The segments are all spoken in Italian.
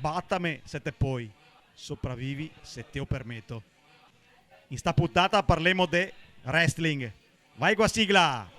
battame se te puoi, sopravvivi se te lo permetto. In sta puntata parliamo di wrestling. Vai qua sigla!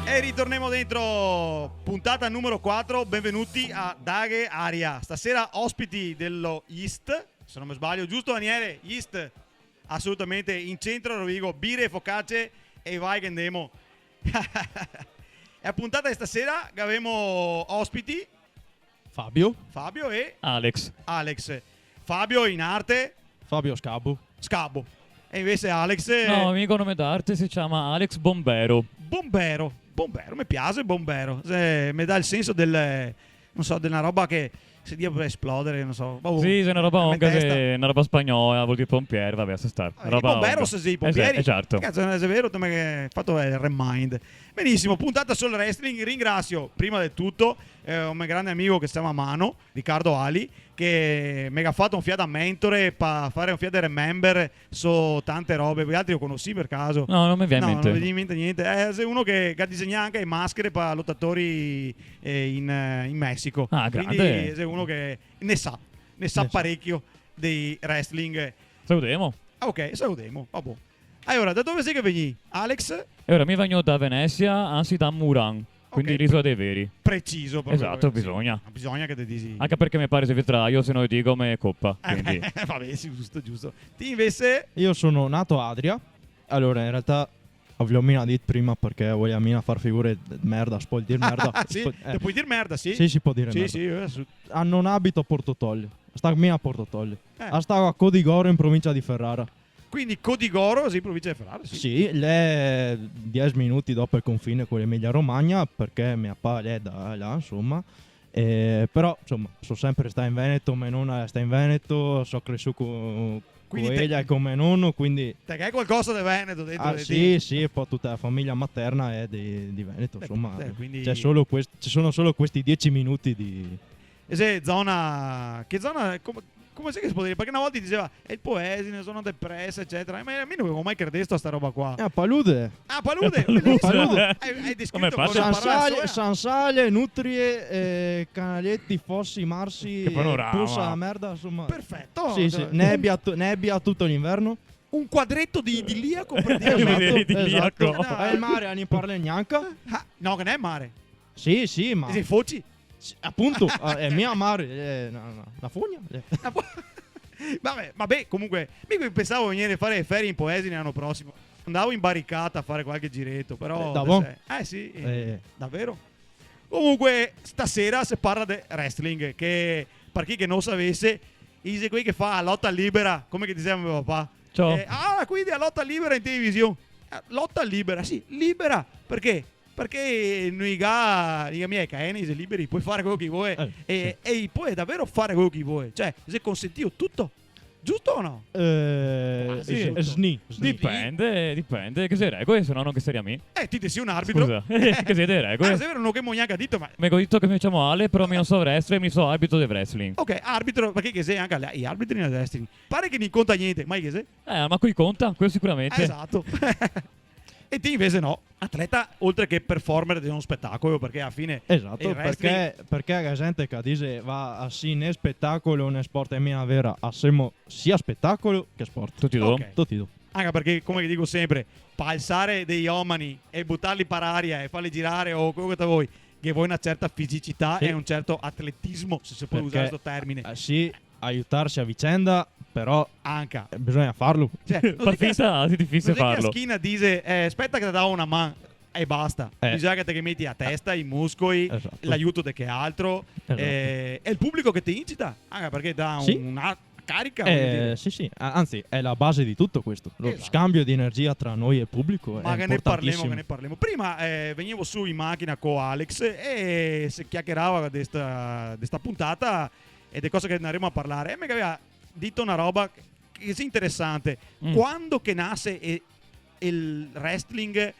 E ritorniamo dentro puntata numero 4. Benvenuti a Daghe Aria. Stasera ospiti dello East, se non mi sbaglio, giusto Daniele? East assolutamente in centro, Rovigo, birre, focacce e vai che andiamo. E a puntata di stasera abbiamo ospiti Fabio e Alex. Fabio in arte Fabio Scabo. E invece Alex No, il mio nome d'arte si chiama Alex Bombero. Bombero, mi piace Bombero. Mi dà il senso del, non so, della roba che si dia per esplodere, non so. Sì, è una roba una roba spagnola, vuol dire pompiere, vabbè, se sta. Bombero, se sì, pompieri. Certo. Cazzo, è vero, te che fatto il remind. Benissimo, puntata sul wrestling. Ringrazio prima di tutto un mio grande amico che si chiama Mano, Riccardo Ali, che mi ha fatto un fiat da mentore per fare un fiat da remember su tante robe. Voi altri lo conosci per caso? No, non mi viene in mente. Non mi viene in mente niente. È uno che ha disegnato anche maschere per lottatori in Messico. Ah, quindi grande. è uno che ne sa parecchio di wrestling. Salutiamo. Ok, salutiamo. Vabbè. Allora, da dove sei che veni? Alex? E ora mi vengo da Venezia, anzi da Muran, quindi Ok. l'isola dei veri. Preciso proprio. Esatto, Sì. bisogna. Bisogna che ti dici. Anche perché mi pare sei vetraio, se no lo dico come coppa. Quindi. Vabbè, sì, giusto. Ti invece... Io sono nato a Adria. Allora, in realtà avevo mina dit prima perché vogliamo far figure di merda, si può dire merda. Sì, te puoi dire merda, sì? Sì, si può dire Sì, merda. sì. Non abito a Portotolle. Sta mia a Portotolle. Eh. Sta a Codigoro in provincia di Ferrara. Quindi Codigoro, sì, provincia di Ferrara, sì. Sì, lei è 10 minuti dopo il confine con l'Emilia Romagna perché mia padre è da là, insomma. Però, insomma, sono sempre stato in Veneto, mia nonna sta in Veneto, sono cresciuto con Quindi ella e con mio nonno, quindi... Te che hai qualcosa di Veneto dentro di sì, te. sì, e poi tutta la famiglia materna è di Veneto, Beh, insomma. quindi- Ci sono solo questi 10 minuti di... E se zona... Che zona... Come si che si può dire? Perché una volta ti diceva è il Poesine, sono depressa, eccetera. Ma a me non avevo mai creduto a sta roba qua. Palude! Ah, Palude! Palude. Bellissimo. Hai Come descritto fate? con la parola sola. Sansale, nutrie, canaletti, fossi, marsi, Che panorama. pulsa la merda, insomma. Perfetto. Sì, sì. Nebbia tutto l'inverno. Un quadretto di idilliaco per Esatto. dire. Vedere idilliaco. Esatto. E il mare non ne parla neanche. Ah, no, che non è mare. Sì, ma Sei foci. sì, appunto, è mia mare, la fogna. Vabbè, comunque, mica pensavo di venire a fare ferie in Poesine l'anno prossimo. Andavo in barricata a fare qualche giretto, però... davvero? Sì, Davvero? Comunque, stasera si parla di wrestling, che per chi che non sapesse, è qui che fa lotta libera, come che diceva mio papà. Ciao. Quindi a lotta libera in televisione. Lotta libera, sì, libera. Perché? Perché noi i miei cani sei liberi, puoi fare quello che vuoi e puoi davvero fare quello che vuoi. Cioè, se consentito tutto, giusto o no? sì. Sni. Dipende, che sei regole, se no non che seria me. Ti sei un arbitro. Scusa, che siete regole. È vero, non che mo neanche ha detto, ma... Mi ho detto che mi chiamo Ale, però mi non so wrestling, mi so arbitro di wrestling. Ok, arbitro, perché che sei anche gli arbitri nel wrestling. Pare che non conta niente, ma che sei? Ma qui conta, quello sicuramente. Esatto. E te invece no, atleta oltre che performer di uno spettacolo, perché alla fine Esatto, il wrestling- perché la gente che dice va a sì né spettacolo né sport è mia vera, assiemo sia spettacolo che sport. Tutti do. Ok. Tutti do. Anche perché, come dico sempre, per alzare degli omani e buttarli per aria e farli girare o quello che te vuoi, che vuoi una certa fisicità Sì. e un certo atletismo, se si può Perché, usare questo termine. Sì, aiutarsi a vicenda, però Anche. bisogna farlo. Cioè, Per finta, si difficile non è che la farlo. schina dice, aspetta che ti do una mano. e basta. Bisogna che te metti a testa i muscoli, Esatto. l'aiuto di che altro, Esatto. e il pubblico che ti incita, anche perché dà Sì. una carica. voglio dire. Sì, anzi è la base di tutto questo, lo Esatto. scambio di energia tra noi e il pubblico Ma è che ne importantissimo. parliamo. Prima venivo su in macchina con Alex e si chiacchierava di questa puntata e delle cose che andremo a parlare. E mi aveva detto una roba che è interessante. Quando che nasce il wrestling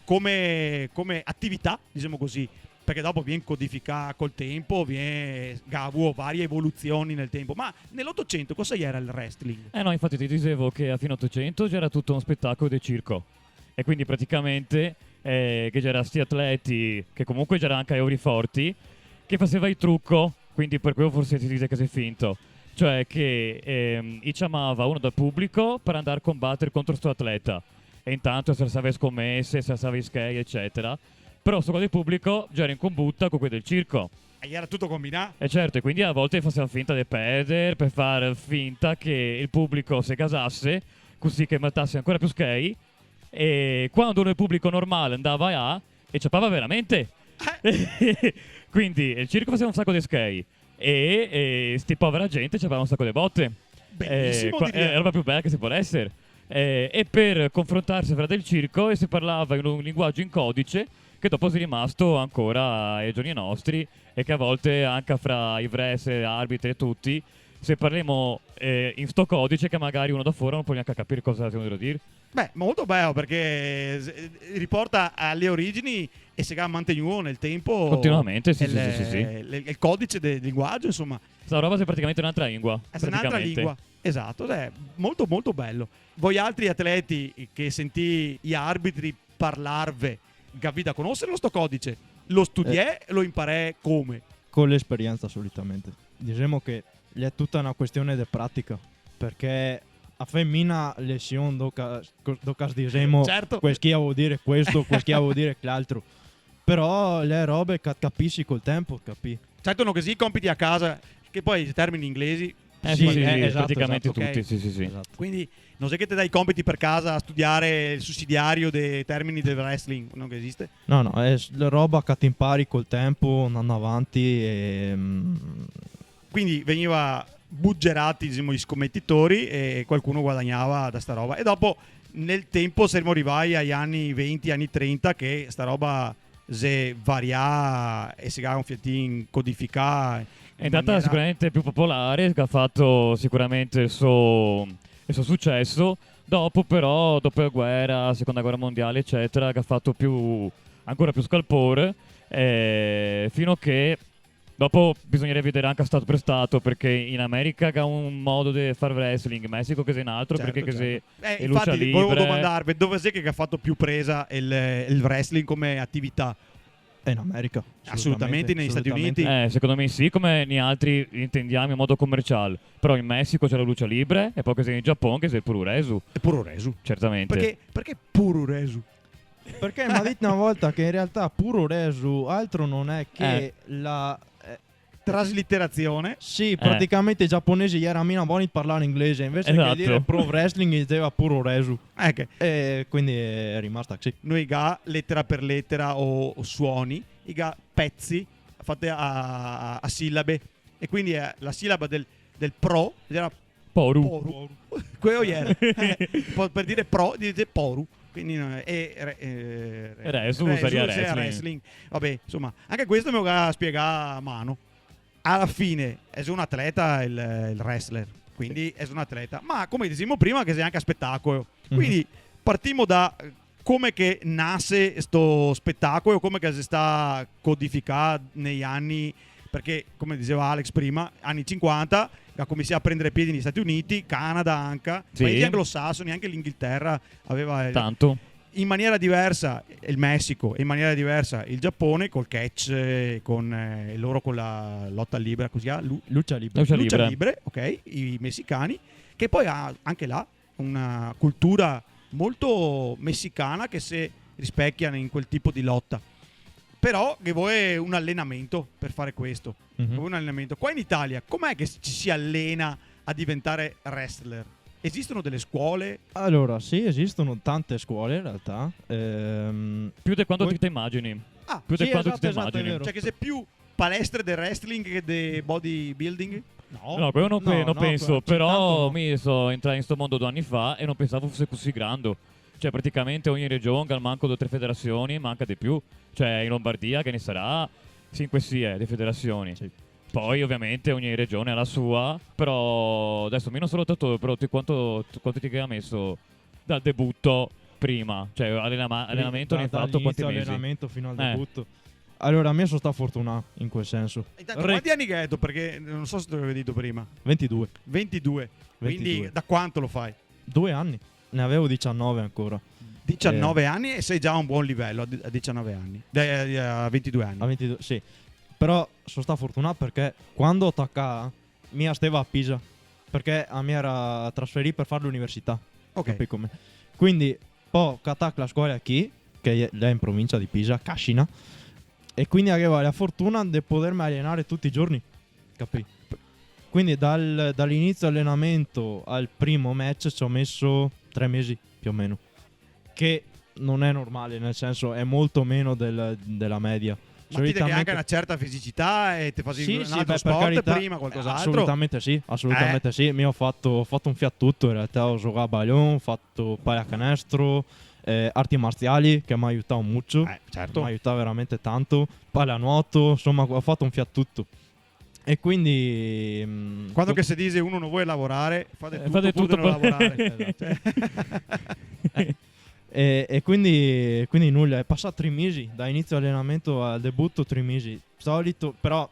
come attività, diciamo così, perché dopo viene codificato col tempo, ha avuto varie evoluzioni nel tempo. Ma nell'Ottocento cosa era il wrestling? No, infatti ti dicevo che a fine 800 c'era tutto uno spettacolo di circo. E quindi praticamente che c'era sti atleti, che comunque c'era anche Euri forti, che faceva il trucco, quindi per quello forse si dice che sei finto. Cioè che chiamava uno dal pubblico per andare a combattere contro sto atleta. E intanto se salva scommesse, se salva skate, eccetera. Però sto del pubblico già era in combutta con quelli del circo. E era tutto combinato. E certo, e quindi a volte faceva finta di perdere per fare finta che il pubblico si gasasse, così che matasse ancora più skate. E quando il pubblico normale andava là e ciappava veramente. Quindi il circo faceva un sacco di skate e sti povera gente ciappava un sacco di botte. Bellissimo, È la roba più bella che si può essere. E per confrontarsi fra del circo si parlava in un linguaggio in codice che dopo è rimasto ancora ai giorni nostri e che a volte anche fra i wrestler, arbitri e tutti, se parliamo in sto codice che magari uno da fuori non può neanche capire cosa stiamo dire. Beh, molto bello perché riporta alle origini e si è mantenuto nel tempo Continuamente, sì. il codice del linguaggio, insomma. Sta roba è praticamente un'altra lingua. È un'altra lingua, esatto, è molto molto bello. Voi altri atleti che sentì gli arbitri parlarve, capite a conoscerlo sto codice? Lo studiè e lo imparè come? Con l'esperienza solitamente. Diciamo che è tutta una questione di pratica, perché a femmina lezione docas diciamo Certo. questo vuol dire questo, questo vuol dire l'altro. Però le robe che capisci col tempo, capi. Certo, non così i compiti a casa, che poi i termini inglesi. Sì, esatto, praticamente esatto, tutti, ok. sì. Esatto. Quindi non sei che ti dai i compiti per casa a studiare il sussidiario dei termini del wrestling, non che esiste? No, è la roba che ti impari col tempo, andando avanti e... Quindi veniva buggerati, diciamo, gli scommettitori e qualcuno guadagnava da sta roba. E dopo nel tempo siamo arrivati agli anni 20, anni 30 che sta roba si varia e si un fiatin codificare. È andata sicuramente più popolare, che ha fatto sicuramente il suo successo. Dopo però, dopo la guerra, seconda guerra mondiale, eccetera, che ha fatto ancora più scalpore, fino a che dopo bisognerebbe vedere anche stato per stato, perché in America che ha un modo di fare wrestling, in Messico che è un altro, Certo, perché certo. che è luce Infatti volevo libre. domandarvi dove è che ha fatto più presa il wrestling come attività? È in America. Assolutamente, negli Stati Uniti. Secondo me sì, come noi altri intendiamo in modo commerciale. Però in Messico c'è la luce libre e poi che sei in Giappone che sei il puro resu. È puro resu. Certamente. Perché puro resu? Perché mi ha detto una volta che in realtà puro resu altro non è che la... Traslitterazione. Sì, praticamente i giapponesi erano meno buoni a parlare inglese, invece Esatto. che dire pro wrestling diceva puro resu. Ecco. E quindi è rimasta così. Noi ga lettera per lettera o suoni, i ga pezzi fatti a sillabe. E quindi la sillaba del pro era Poru. poru. Quello era. Per dire pro, dite poru. Quindi Resu seria wrestling. Vabbè, insomma, anche questo me lo va a spiegare a mano. Alla fine è un atleta il wrestler, quindi è un atleta, ma come dicevamo prima che sei anche a spettacolo. Quindi partiamo da come che nasce sto spettacolo, come che si sta codificando negli anni, perché come diceva Alex prima, anni 50, ha cominciato a prendere piedi negli Stati Uniti, Canada anche, Sì. paesi anglosassoni, anche l'Inghilterra aveva Tanto. in maniera diversa il Messico e in maniera diversa il Giappone col catch, con loro con la lotta libera, così Lucha libera. Lucha libera. libre, ok, i messicani, che poi ha anche là una cultura molto messicana che si rispecchia in quel tipo di lotta. Però che vuole un allenamento per fare questo. Mhm. Vuole un allenamento. Qua in Italia com'è che ci si allena a diventare wrestler? Esistono delle scuole? Allora, sì, esistono tante scuole in realtà. Più di quanto Poi- ti te immagini. Ah, Più di sì, quanto esatto, ti te esatto, è immagini. vero. cioè che sei più palestre del wrestling che del bodybuilding? No, quello non, No, non no, penso, tanto però no. mi sono entrato in sto mondo 2 anni fa e non pensavo fosse così grande. Cioè praticamente ogni regione al manco 2 o 3 federazioni, manca di più. Cioè in Lombardia che ne sarà 5 di federazioni. Sì. Poi ovviamente ogni regione ha la sua, però adesso mi non sono lottatore, però quanto ti ha messo dal debutto prima? Cioè allenamento ne hai fatto quanti dall'inizio mesi? allenamento fino al Eh. debutto. Allora, a me sono stato fortunato in quel senso. Intanto, quanti anni che hai detto? Perché non so se te l'avevo detto prima. 22. 22. Quindi 22. da quanto lo fai? 2 anni. Ne avevo 19 ancora. 19 anni e sei già a un buon livello a 19 anni. A 22 anni. A 22, sì. Però sono stato fortunato perché quando ho attaccato mi stava a Pisa. Perché a me era trasferito per fare l'università. Ok. Capi come? Quindi poi attacco la scuola qui, che è in provincia di Pisa, Cascina. E quindi avevo la fortuna di potermi allenare tutti i giorni. Capì? Quindi dall'inizio allenamento al primo match ci ho messo 3 mesi più o meno. Che non è normale, nel senso è molto meno della media. Ma ti che anche una certa fisicità e ti facevi Sì, un sì, altro beh, per sport carità, prima, qualcos'altro? Assolutamente sì, assolutamente sì. Mi ho fatto un fiattutto, in realtà ho giocato a ballon, ho fatto pallacanestro, arti marziali che mi ha aiutato molto, Certo. mi ha aiutato veramente tanto, pallanuoto, insomma ho fatto un fiattutto. E quindi Quando che si dice uno non vuole lavorare, fate fate tutto tutto pur di non per- lavorare. Cioè, e quindi nulla, è passato 3 mesi, da inizio allenamento al debutto 3 mesi, solito, però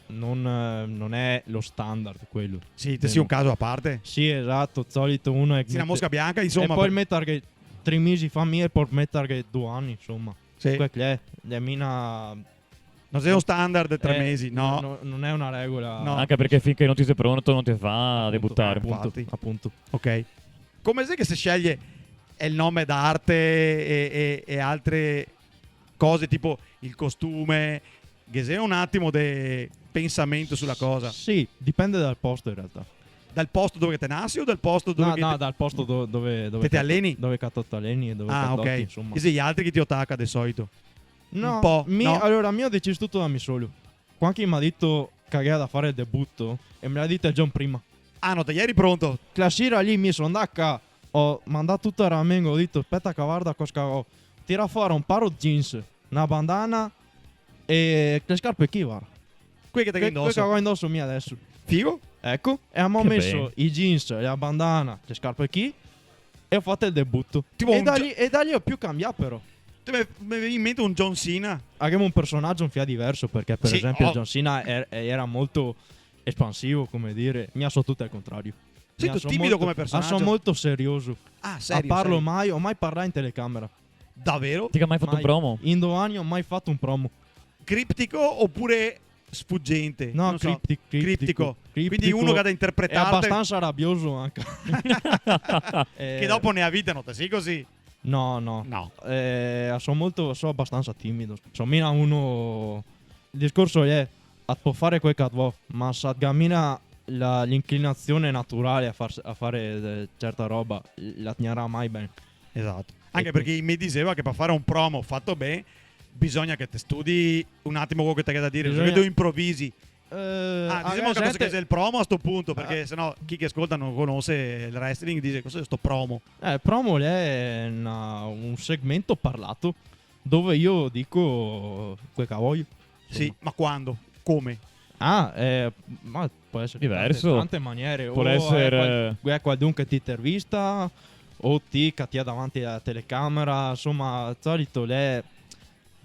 non è lo standard quello. sì, te sia un caso a parte. Sì, esatto, solito uno è Sì, una mosca bianca, insomma. e poi il mettere che 3 mesi fa e poi mettere che 2 anni, insomma. Sì. Quello che è, la mina Non sei uno standard 3 mesi, no. non è una regola. No. Anche perché finché non ti sei pronto non ti fa Appunto, debuttare. infatti. appunto. Ok. Come sai che si sceglie il nome d'arte e altre cose tipo il costume? Che sei un attimo di pensamento sulla cosa. Sì, dipende dal posto in realtà. Dal posto dove te nasci o dal posto dove No, che no, dal posto dove Te ti alleni? Dove cazzo ti alleni e dove Ah, cazzo ok. ti, insomma. E sei gli altri che ti attacca di solito. No, un po', no? allora, mi ho deciso tutto da me solo. Quando mi ha detto che aveva da fare il debutto e me l'ha detto già prima. Ah, no, te ieri pronto. La sera lì mi sono andato, ho mandato tutto a Ramengo, ho detto aspetta che guarda cosa ho. Tira fuori un paro di jeans, una bandana e le scarpe chi guarda. Qui che te che Che ho indosso. indosso mia adesso. Figo? Ecco, e abbiamo Che messo bene. i jeans, la bandana, le scarpe chi e ho fatto il debutto. Tipo E un da lì ho più cambiato però. Mi viene in mente un John Cena. Abbiamo un personaggio un fia diverso perché per Sì, esempio oh. John Cena era molto espansivo, come dire, mi ha so tutto al contrario. Sei Mi tu ha so timido molto- come personaggio? Sono molto serioso. Ah, serio? a parlo serio? mai, ho mai parlato in telecamera. Davvero? Ti ha mai fatto un promo? In 2 anni ho mai fatto un promo. Criptico oppure sfuggente? No, Non so. criptico. Quindi uno che ha da è interpretarti abbastanza rabbioso anche. che dopo ne avvitano, te sei così? No, no. No. Sono abbastanza timido. Insomma, uno. Il discorso è a può fare quel che vuoi, ma se cammina l'inclinazione naturale a fare certa roba, la tenerà mai bene. Esatto. Anche E perché mi diceva che per fare un promo fatto bene bisogna che ti studi un attimo quello che ti hai da dire, Bisogna- perché tu improvvisi. Ah, Diciamo che cosa che è il promo a sto punto, perché sennò chi che ascolta non conosce il wrestling dice cos'è sto promo. promo è un segmento parlato dove io dico quel che voglio. Sì, ma quando? Come? Ma può essere Diverso. tante maniere. Può O essere- è qualcuno che ti intervista o ti cattiva davanti alla telecamera. Insomma, al solito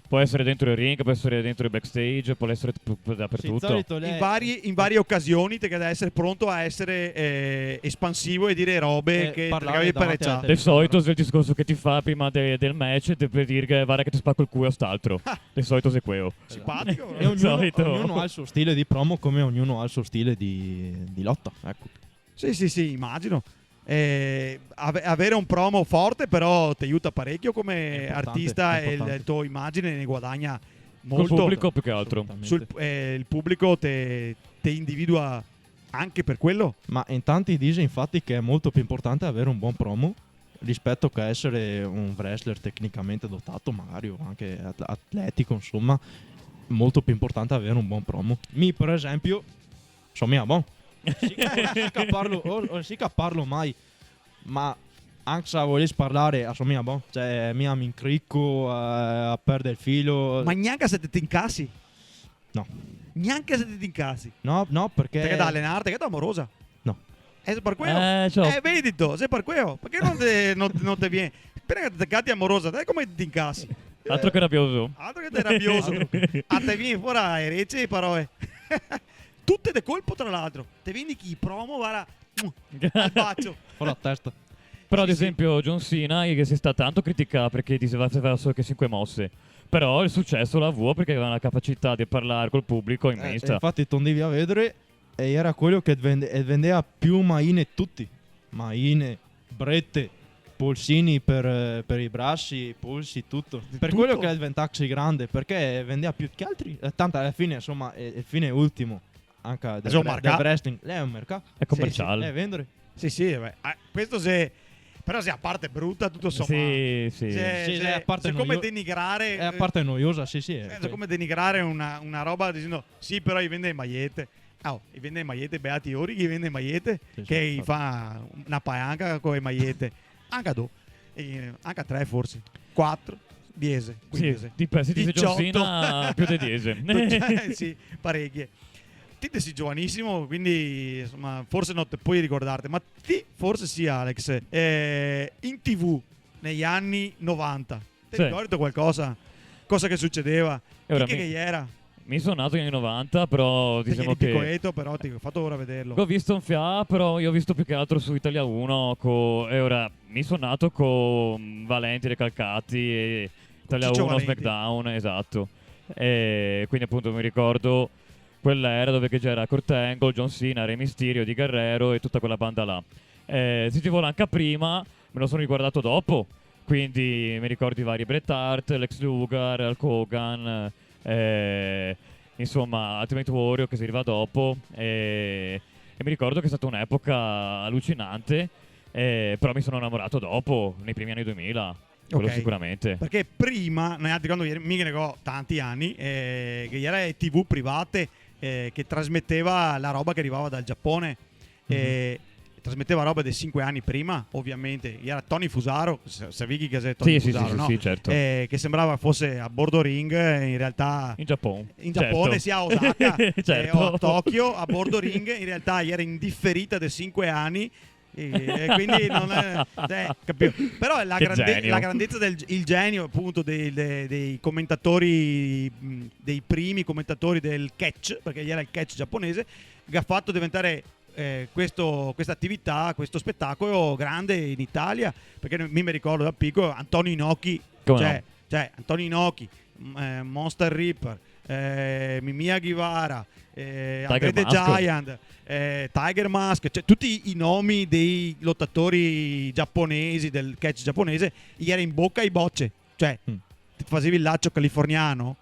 Può essere dentro il ring, può essere dentro il backstage, può essere sì, al dappertutto. solito In varie occasioni te che deve essere pronto a essere espansivo e dire robe che parlare avevi davanti alla pareggiato. Di solito è il discorso che ti fa prima del match per dire che guarda che ti spacco il culo a st'altro. Di solito sei quello. Simpatico. E Solito. ognuno ha il suo stile di promo come ognuno ha il suo stile di lotta. Ecco. Sì, immagino. Avere un promo forte però ti aiuta parecchio come È importante, artista è e importante. il tuo immagine ne guadagna Col molto. pubblico più che altro. Assolutamente. Il pubblico te individua Anche per quello. Ma in tanti dice infatti che è molto più importante avere un buon promo rispetto che essere un wrestler tecnicamente dotato, magari o anche atletico, insomma. Molto più importante avere un buon promo. Mi, per esempio, sono buon. Sì che parlo mai, ma anche se volessi parlare a somiglia buon, cioè mi incricco a perdere il filo. Ma neanche se ti incassi. No. Neanche se ti incassi. No, perché... Perché da allenarti, che da amorosa. No. È per quello. Ciao. Vedi tu, sei per quello. Perché non te viene? Appena che ti amorosa, te come ti incassi? Altro che rabbioso. Altro che te rabbioso. A te vieni fuori a rece e parole. Tutte de colpo tra l'altro. Te vieni chi promo, guarda, al bacio. Fuori la testa. Però ad Sì, sì. esempio John Cena che si sta tanto criticato perché diceva solo che 5 mosse. Però il successo l'ha avuto perché aveva la capacità di parlare col pubblico immensa. Infatti tu andavi a vedere e era quello che vendeva più maine tutti. Maine, brette, polsini per i bracci, polsi, tutto. Per tutto. quello che è diventato grande, perché vendeva più che altri. Tanto alla fine, insomma, è il fine ultimo. Anche del, un del mercato. wrestling. Lei è un mercato. È commerciale. È vendere. Sì, beh. Questo se... Però se a parte brutta, tutto sommato. Sì. Sì, a parte come noio- denigrare... È a parte noiosa, sì. È come denigrare una roba dicendo sì, però gli vende le magliette. Gli vende le magliette, beati ori gli vende le magliette, Sì, che gli infatti. fa una paglianca con le magliette. Anche a due. Anche a 3 forse. 4, 10, Sì, 15. se ti sei John 18. Cena più di 10. Sì, parecchie. Ti sei giovanissimo, quindi insomma, forse non te puoi ricordarti, ma ti forse sì, Alex, in TV negli anni 90. Ti Sì. ricordi qualcosa? Cosa che succedeva? E ora Chi che era? Mi sono nato negli anni 90, però Te diciamo eri che... piccoletto, però ti ho fatto ora vederlo. Ho visto un FIA, però io ho visto più che altro su Italia 1 e ora mi sono nato con Valenti Recalcati e Italia Ciccio 1 Valenti. SmackDown, esatto. E quindi appunto mi ricordo quell'era dove che c'era Kurt Angle, John Cena, Rey Mysterio, Di Guerrero e tutta quella banda là. Se ti vola anche prima, me lo sono riguardato dopo, quindi mi ricordo i vari Bret Hart, Lex Luger, Hulk Hogan, insomma Ultimate Warrior che si arriva dopo e mi ricordo che è stata un'epoca allucinante, però mi sono innamorato dopo, nei primi anni 2000, quello Ok. sicuramente. Perché prima, noi altri quando mica ne ho tanti anni, che era TV private che trasmetteva la roba che arrivava dal Giappone. Trasmetteva roba dei 5 anni prima, ovviamente. Era Tony Fusaro, sapevi chi è Tony Sì, Fusaro, no? sì, certo. Che sembrava fosse a bordo ring, in realtà In Giappone. in Giappone, certo. sia a Osaka Certo. o a Tokyo, a bordo ring, in realtà era in differita dei 5 anni. E quindi non è, capito? Però la, Che genio. la grandezza il genio appunto dei commentatori, dei primi commentatori del catch, perché gli era il catch giapponese, che ha fatto diventare questa attività, questo spettacolo grande in Italia, perché mi ricordo da piccolo Antonio Inoki, Come cioè Antonio Inoki, Monster Reaper, Mimiya Guevara, Andre the Mask. Giant, Tiger Mask, cioè tutti i nomi dei lottatori giapponesi del catch giapponese, gli era in bocca i bocce, cioè ti facevi il laccio californiano,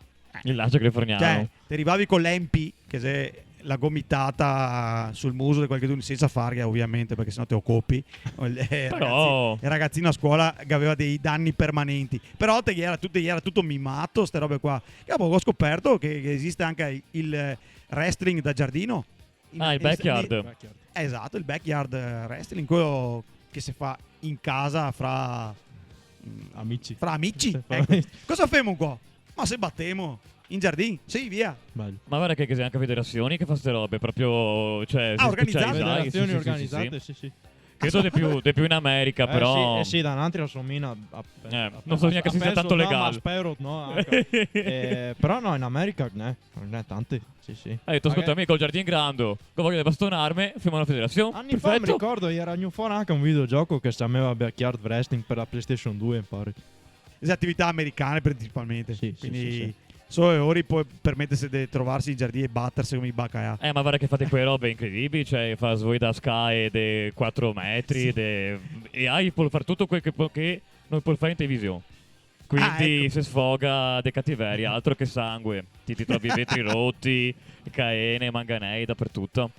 Il laccio californiano. cioè ti arrivavi con l'empi, che se la gomitata sul muso di qualche senza farga ovviamente, perché sennò te lo copi. Però- il ragazzino a scuola che aveva dei danni permanenti, però gli era tutto mimato, ste robe qua. E poi ho scoperto che esiste anche il wrestling da giardino. Il backyard. Esatto, il backyard wrestling, quello che si fa in casa fra Amici. amici. Fra Ecco. amici. Cosa famo qua? Ma se battiamo in giardino? Sì, via. Bello. Ma guarda che c'è anche federazioni che fanno queste robe proprio, cioè, organizzate. specializzate. Federazioni Sì, organizzate, sì. sì. Credo di più in America, però. Sì, da un'altra assomina non so neanche se sia tanto legale. Ma spero, no. Anche. Però no, in America ne tante. Sì. Ha detto, ascolta, amico, il giardino grande, che voglio bastonarmi, firmo una federazione. Anni fa mi Perfetto. ricordo, era venuto fuori anche un videogioco che si chiamava Backyard Wrestling per la PlayStation 2, mi pare. Le attività americane principalmente. Sì, Quindi sì. solo ora può permettersi di trovarsi in giardini e battersi come i baccaia. Ma guarda che fate quelle robe incredibili, cioè fa svoi da sky di 4 metri e hai può fare tutto quel che non puoi fare in televisione. Quindi ecco. se sfoga de cattiveria, altro che sangue. Ti trovi i vetri rotti, caene, manganei dappertutto.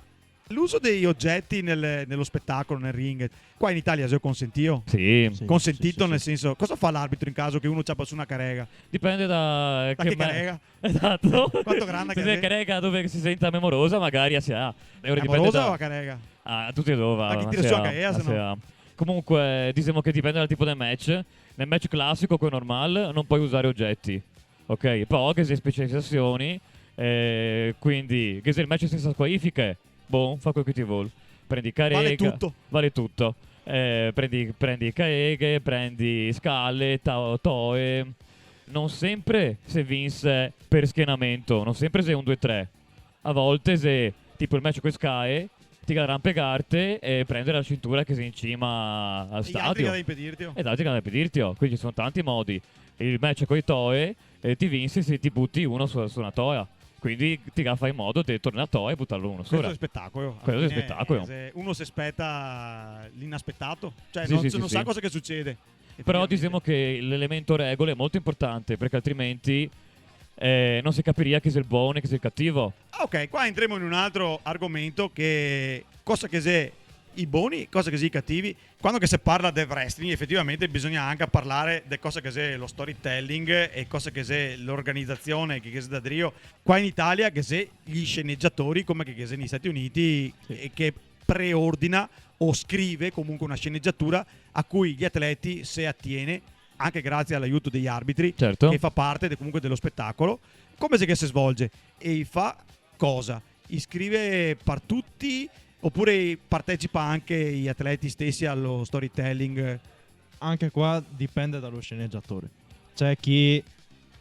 L'uso degli oggetti nello spettacolo, nel ring, qua in Italia è consentito? Sì, Sì. Consentito sì. nel senso, cosa fa l'arbitro in caso che uno ciappa su una carega? dipende da Da che carega? Esatto. Quanto grande Se che è è? carega dove si senta memorosa, magari si ha. Ora dipende Amorosa da o a carega? tutti e due va. Ma chi ma tira si su ha, a carega, ma se si no? ha. Comunque, diciamo che dipende dal tipo di match. Nel match classico, quello normal, non puoi usare oggetti. Ok? Poi che se specializzazioni, quindi che se il match senza squalifiche, boh, fa quel che ti vuole. Prendi carega. Vale tutto. Vale tutto. Prendi caeghe, prendi scale, toe. Non sempre se vince per schienamento, non sempre se è un 2-3. A volte se tipo il match con Sky ti arrampicarte e prendere la cintura che sei in cima al E gli altri che da stadio. impedirti? E d'altri che da impedirti. Quindi ci sono tanti modi. Il match con i toe ti vinci se ti butti uno su una toia. Quindi ti fai in modo di tornare a toia e buttarlo uno Questo sopra. è spettacolo. Alla Quello è fine, spettacolo. se uno si aspetta l'inaspettato, cioè Sì, non, sì, sì, non sì. sa cosa che succede. Però Effettivamente. diciamo che l'elemento regole è molto importante perché altrimenti non si capiria chi sia il buono e chi sia il cattivo. Ok, qua entriamo in un altro argomento che cosa che sia i buoni, cosa che sia i cattivi. Quando che si parla del wrestling effettivamente bisogna anche parlare di cosa che sia lo storytelling e cosa che sia l'organizzazione che sia da Drio. Qua in Italia che sia gli sceneggiatori come che sia negli Stati Uniti e che preordina o scrive comunque una sceneggiatura a cui gli atleti si attiene anche grazie all'aiuto degli arbitri Certo. che fa parte comunque dello spettacolo. Come se che si svolge e fa cosa? Iscrive per tutti oppure partecipa anche gli atleti stessi allo storytelling? Anche qua dipende dallo sceneggiatore. C'è chi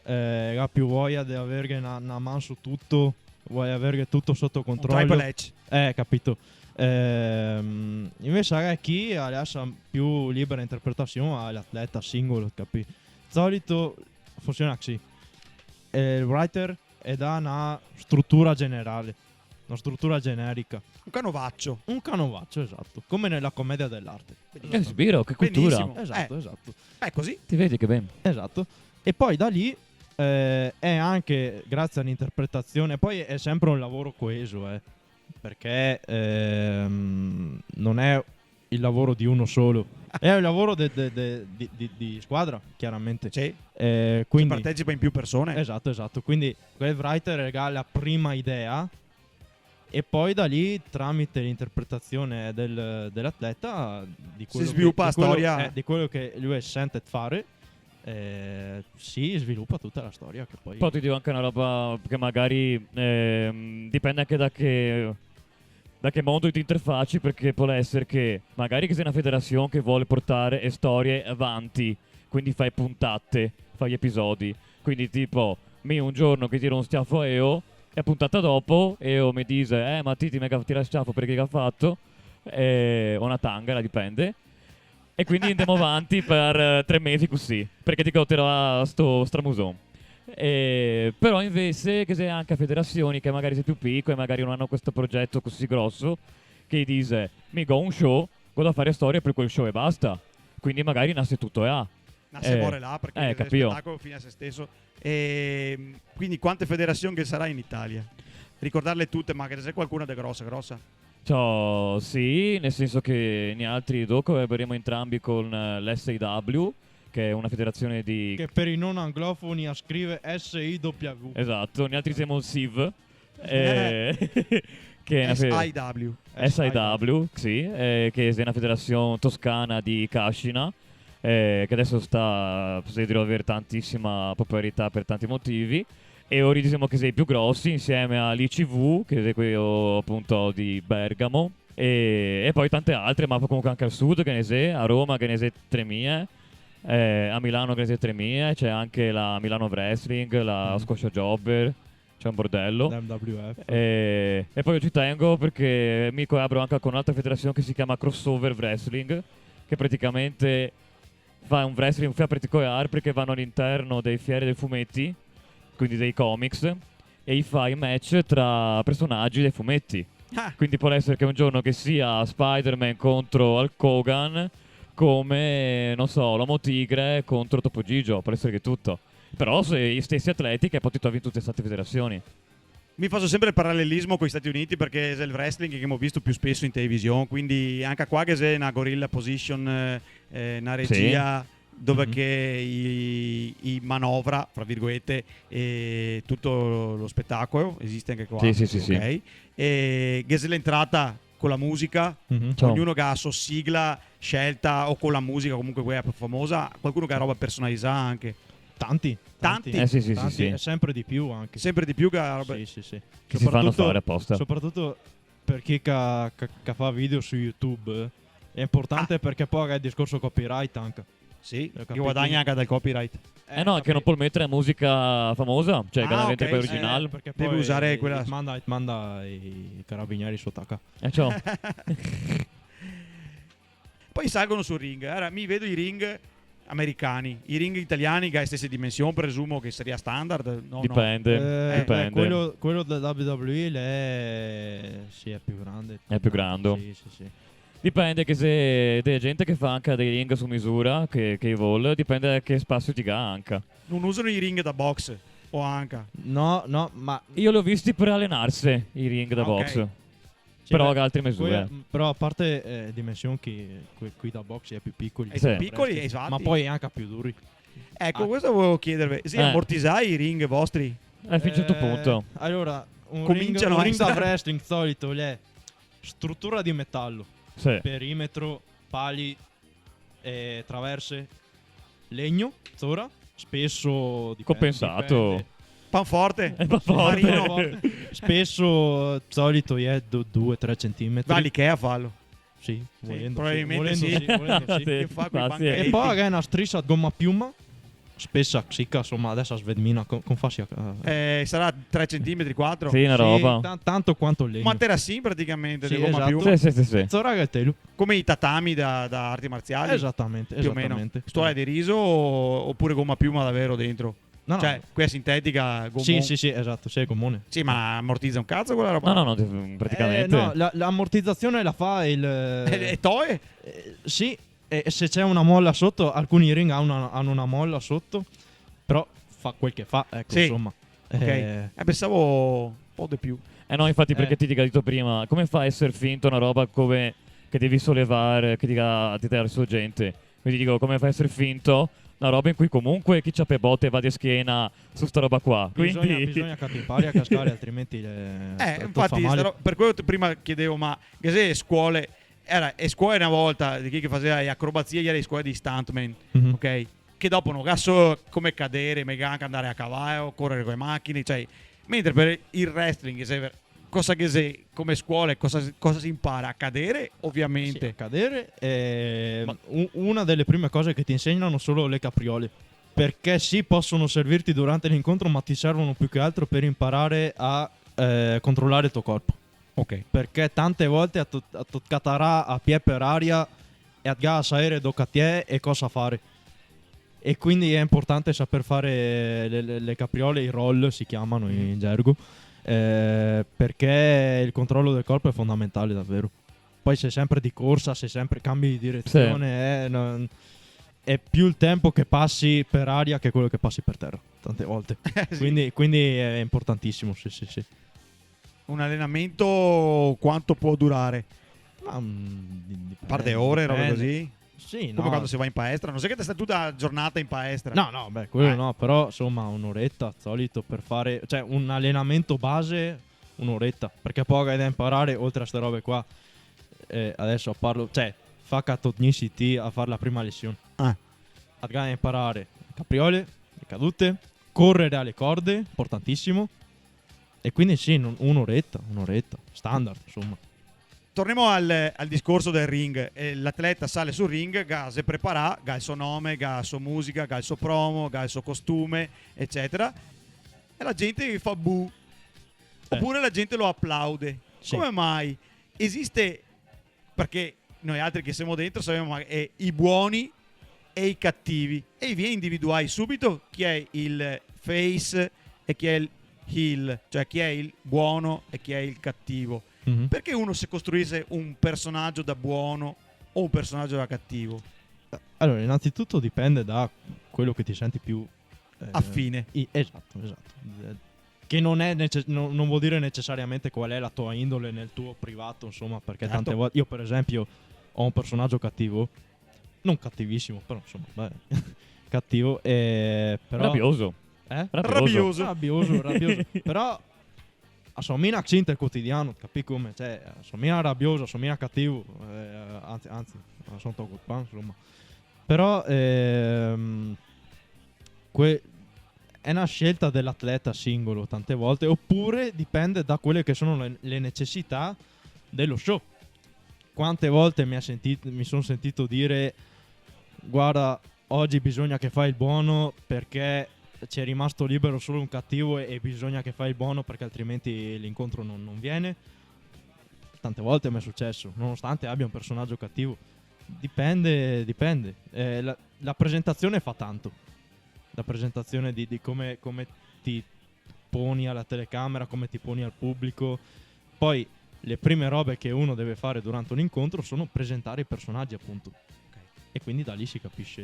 ha più voglia di avere una mano su tutto, vuole avere tutto sotto Un controllo. Triple H. Capito. Invece c'è chi lascia più libera interpretazione all'atleta singolo, capì? Di solito funziona così. Il writer dà una struttura generale, una struttura generica. Un canovaccio. Un canovaccio, esatto. Come nella commedia dell'arte. Spiro, che cultura. Benissimo. Esatto. Così. Ti vedi che bene. Esatto. E poi da lì è anche grazie all'interpretazione, poi è sempre un lavoro coeso, perché non è il lavoro di uno solo, è il lavoro di squadra, chiaramente. Sì. Quindi, Partecipa in più persone. esatto. Quindi quel writer regala la prima idea e poi da lì, tramite l'interpretazione dell'atleta, di quello sviluppa la storia. di quello che lui sente fare, si sviluppa tutta la storia che poi... Poi ti dico anche una roba che magari dipende anche da che modo ti interfacci, perché può essere che magari che sei una federazione che vuole portare storie avanti, quindi fai puntate, fai episodi. Quindi tipo, me un giorno che tiro un schiaffo a Eo, e a puntata dopo Eo mi dice ma ti mega tira schiaffo perché che ha fatto? O una tanga, dipende. E quindi andiamo avanti per 3 mesi così, perché ti cotterò sto stramuson. Però invece che sei anche a federazioni che magari sei più piccole, magari non hanno questo progetto così grosso, che dice mi go un show, vado a fare storie per quel show e basta. Quindi magari nasce tutto e ha. Nasce fuori là perché il capito. spettacolo fine a se stesso. E quindi quante federazioni che sarà in Italia? Ricordarle tutte, ma che c'è qualcuna di grossa? Ciao, sì, nel senso che ne altri dopo collaboreremo entrambi con l'SIW, che è una federazione di... Che per i non anglofoni scrive SIW. Esatto, ne altri siamo il SIV, che è una SIW. SIW, sì, che è una federazione toscana di Cascina, che adesso sta per avere tantissima popolarità per tanti motivi. E ora diciamo che sei più grossi insieme all'ICV, che è quello appunto di Bergamo, e poi tante altre, ma comunque anche al sud che ne sei, a Roma che ne sei 3000, a Milano che ne sei 3000, c'è anche la Milano Wrestling, la Squascia Jobber, c'è un bordello. l'MWF. E poi io ci tengo perché mi collaboro anche con un'altra federazione che si chiama Crossover Wrestling, che praticamente fa un wrestling particolare perché vanno all'interno dei fiere dei fumetti, quindi dei comics, e fa i match tra personaggi dei fumetti. Quindi può essere che un giorno che sia Spider-Man contro Hulk Hogan, come, non so, l'Uomo Tigre contro Topo Gigio, può essere che tutto. Però sono gli stessi atleti che poi ti trovi in tutte queste federazioni. Mi faccio sempre il parallelismo con gli Stati Uniti perché è il wrestling che abbiamo visto più spesso in televisione, quindi anche qua che c'è una gorilla position, una regia dove Mhm. che i manovra, fra virgolette, tutto lo spettacolo, esiste anche qua. Sì. Ok. E che c'è l'entrata con la musica, Mhm. Ciao. ognuno che ha la sua sigla scelta o con la musica comunque quella più famosa, qualcuno che ha roba personalizzata anche. Tanti. Tanti? Sì. E sempre di più anche. Sempre di più che ha roba. Sì. Che si fanno fare apposta. Soprattutto per chi che fa video su YouTube è importante perché poi ha il discorso copyright anche. Sì, Ho che capito. guadagna anche dal copyright. No, che non può mettere musica famosa, cioè che la Ah, rende ok, poi sì. originale. Perché Deve poi usare quella- manda i carabinieri sotto a Ciao. Poi salgono sul ring. Ora mi vedo i ring americani, i ring italiani che ha le stesse dimensioni, presumo che sia standard. No, Dipende. Dipende. quello del WWE sì, è più grande. È più grande. Sì. Dipende che se c'è gente che fa anche dei ring su misura, che vuole, dipende da che spazio ti ha anche. Non usano i ring da box o anche. No, ma Io li ho visti per allenarsi, i ring da Ok. box. sì, Però beh, che altre misure. però a parte dimensioni qui da box è più piccoli. E Sì. sono piccoli, esatto. Ma poi anche più duri. Ecco, Ah. questo volevo chiedervi. Sì, ammortizzai i ring vostri? A un certo punto. Allora, Cominciano a un ring da essere- wrestling solito è struttura di metallo, Sì. perimetro, pali, traverse, legno, zora, spesso Compensato. Panforte? È pa' forte. Marino? Spesso solito è 2-3 centimetri. Va all'Ikea a farlo. Sì, volendo, probabilmente sì. sì. Volendo sì. Che fa quei Infatti, banchetti. E poi è una striscia gomma piuma, spessa xicca, insomma, adesso svedmina, con fascia. Sarà 3 cm, 4? Sì, una roba. Tanto quanto legno. Un materassì praticamente, Sì, di gomma esatto. piuma. Sì. Zora che telo. Come i tatami da arti marziali. Esattamente, Più o meno. esattamente. Stuola di riso oppure gomma piuma davvero dentro? No, no. Cioè, quella sintetica, gomma. Sì, esatto, sì, è comune. Sì, ma ammortizza un cazzo quella roba? No, praticamente. No, l'ammortizzazione la fa il... E toe? sì, e se c'è una molla sotto, alcuni ring hanno una molla sotto, però fa quel che fa, ecco, Sì. insomma. Ok. Pensavo un po' di più. No, infatti, perché ti dica detto prima, come fa a essere finto una roba come che devi sollevare, che dica ti dare su gente? Quindi dico, come fa a essere finto una roba in cui comunque chi c'ha per botte va di schiena su sta roba qua. Quindi Bisogna che ti impari a cascare, altrimenti... Infatti, per quello prima chiedevo, ma che se scuole... e scuole una volta di chi che faceva le acrobazie, era le scuole di stuntman, Mhm. ok? Che dopo non so come cadere, mega anche andare a cavallo, correre con le macchine, cioè... Mentre per il wrestling, cosa che se come scuole, cosa si impara? A cadere, ovviamente. Sì, a cadere una delle prime cose che ti insegnano sono le capriole, perché sì, possono servirti durante l'incontro, ma ti servono più che altro per imparare a controllare il tuo corpo, Ok. perché tante volte a toccatarà a piede per aria e a gas aereo doccatiè e cosa fare, e quindi è importante saper fare le capriole, i roll si chiamano in gergo, perché il controllo del corpo è fondamentale davvero. Poi sei sempre di corsa, sei sempre cambi di direzione, è più il tempo che passi per aria che quello che passi per terra tante volte. Sì. Quindi è importantissimo, sì. Un allenamento quanto può durare? Un Par de ore, robe così? Sì, Come no. quando si va in palestra? Non so che te stai tutta la giornata in palestra. No, beh, quello no, però insomma un'oretta solito per fare, cioè un allenamento base, un'oretta, perché poi hai da imparare oltre a ste robe qua. Adesso parlo, cioè, fa catognicity a fare la prima lezione. A imparare capriole, le cadute, correre alle corde, importantissimo. E quindi sì, un'oretta, standard, insomma. Torniamo al discorso del ring. L'atleta sale sul ring, si prepara, ha il suo nome, ha la sua musica, ha il suo promo, ha il suo costume, eccetera. E la gente fa bu. Oppure la gente lo applaude. Sì. Come mai? Esiste, perché noi altri che siamo dentro sappiamo i buoni e i cattivi. E viene individuare subito chi è il face e chi è il heel, cioè chi è il buono e chi è il cattivo. Mhm. Perché uno si costruisse un personaggio da buono o un personaggio da cattivo? Allora, innanzitutto dipende da quello che ti senti più Affine. Esatto. che non è non vuol dire necessariamente qual è la tua indole nel tuo privato, insomma, perché tante Certo. volte io per esempio ho un personaggio cattivo, non cattivissimo, però insomma, beh, cattivo, però Rabbioso. Rabbioso. rabbioso. Però assomina accento quotidiano, capi come? Cioè, assomina rabbioso, assomina cattivo, anzi, sono troppo qua, insomma. Però è una scelta dell'atleta singolo tante volte, oppure dipende da quelle che sono le necessità dello show. Quante volte mi sono sentito dire: guarda, oggi bisogna che fai il buono perché c'è rimasto libero solo un cattivo e bisogna che fai il buono perché altrimenti l'incontro non viene. Tante volte mi è successo, nonostante abbia un personaggio cattivo. Dipende. La presentazione fa tanto. La presentazione di come ti poni alla telecamera, come ti poni al pubblico. Poi le prime robe che uno deve fare durante un incontro sono presentare i personaggi, appunto. E quindi da lì si capisce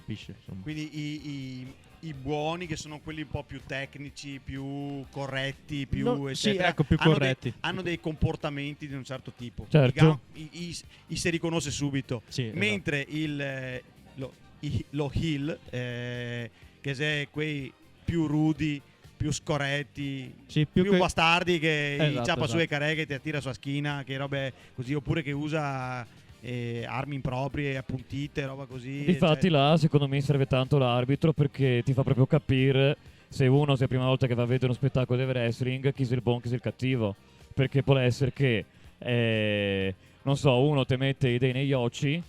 insomma. Quindi i buoni, che sono quelli un po' più tecnici, più corretti, più No, sì, eccetera, ecco, più corretti. hanno dei comportamenti di un certo tipo. Certo. I si riconosce subito. Sì, esatto. Mentre lo heel, che è quei più rudi, più scorretti, Sì, più bastardi, che Esatto, ciappa su esatto. e careghe, ti attira sulla schiena, che robe così, oppure che usa armi improprie, appuntite, roba così. Difatti là secondo me serve tanto l'arbitro, perché ti fa proprio capire se uno, se è la prima volta che va a vedere uno spettacolo di wrestling, chi sia il buono, chi sia il cattivo. Perché può essere che non so, uno ti mette i dei negli occhi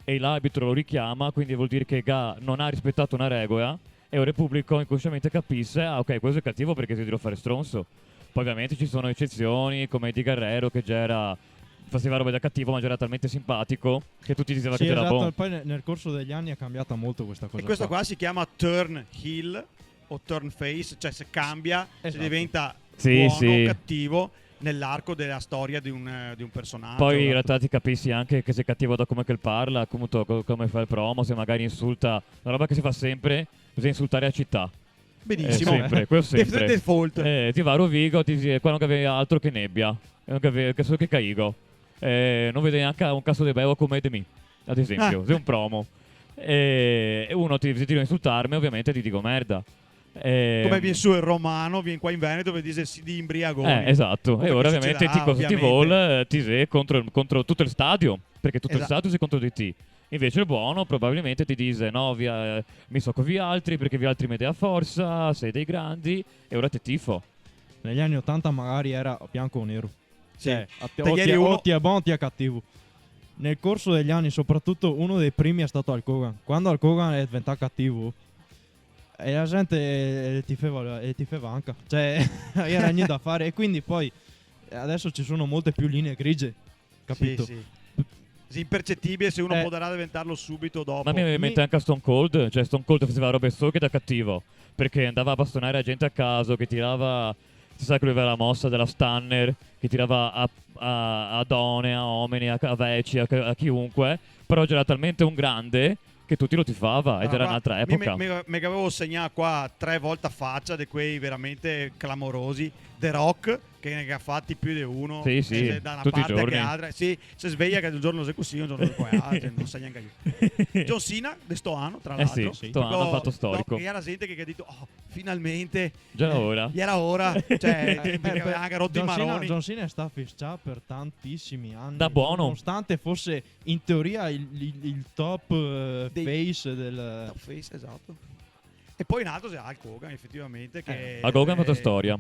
e l'arbitro lo richiama, quindi vuol dire che non ha rispettato una regola, e ora il pubblico inconsciamente capisce: ah, ok, questo è cattivo perché ti devo fare stronzo. Poi ovviamente ci sono eccezioni, come Eddie Guerrero, che già faceva roba da cattivo, ma già era talmente simpatico che tutti dicevano Sì, che era esatto. buono. Poi nel corso degli anni è cambiata molto questa cosa. E questo qua si chiama turn heel o turn face, cioè se cambia, se Esatto. diventa Sì, buono o sì. cattivo nell'arco della storia di un personaggio. Poi in realtà ti capisci anche che sei cattivo da come che parla, appunto, come fa il promo, se magari insulta, una roba che si fa sempre, bisogna insultare a città. Benissimo. Sempre, quello sempre. Default. Ti va a Rovigo, ti dice qua non avevi altro che nebbia, che solo che caigo. Non vede neanche un cazzo di bevo come di me, ad esempio, se è un promo. E uno ti tira a insultarmi, ovviamente ti dico merda. Come viene su il romano, viene qua in Veneto e dice si di imbriagoni. Esatto. Come E ora che ovviamente succederà, ti ovviamente. vuole ti sei contro tutto il stadio, perché tutto il Esatto. stadio sei contro di te. Invece il buono probabilmente ti dice: no, mi so con vi altri perché vi altri mi dà forza, sei dei grandi e ora ti tifo. Negli anni 80 magari era bianco o nero. Sì. Cioè, ieri uno- o ti è buono o ti è cattivo. Nel corso degli anni, soprattutto, uno dei primi è stato Hulk Hogan. Quando Hulk Hogan è diventato cattivo, e la gente ti feva anche. Cioè, era niente da fare. E quindi poi adesso ci sono molte più linee grigie, capito? Sì, sì. Sì, impercettibile, se uno Eh. potrà diventarlo subito dopo. Ma mi viene in mente anche a Stone Cold, cioè Stone Cold faceva robe solo che da cattivo, perché andava a bastonare la gente a caso, che tirava, si sa che lui aveva la mossa della Stunner, che tirava a donne, a uomini, a vecchi, a chiunque, però era talmente un grande che tutti lo tifava, ed era un'altra epoca. Mi avevo segnato qua 3 volte a faccia di quei veramente clamorosi. The Rock, che ne ha fatti più di uno. Sì, sì, da una tutti i parte giorni. che altra. Sì, si sveglia che un giorno sei così, un giorno qua altro, non sa neanche io. John Cena, di sto anno, tra l'altro. Sì, sto anno ha fatto storico. Che era gente che ha detto, oh, finalmente. Già ora. Gli era ora. Cioè, perché aveva anche rotto i maroni. John Cena sta fissato per tantissimi anni. Da buono. Nonostante fosse in teoria il top face del... Top face, esatto. E poi in alto c'è Hulk Hogan, effettivamente. Che Hulk Hogan ha fatto storia.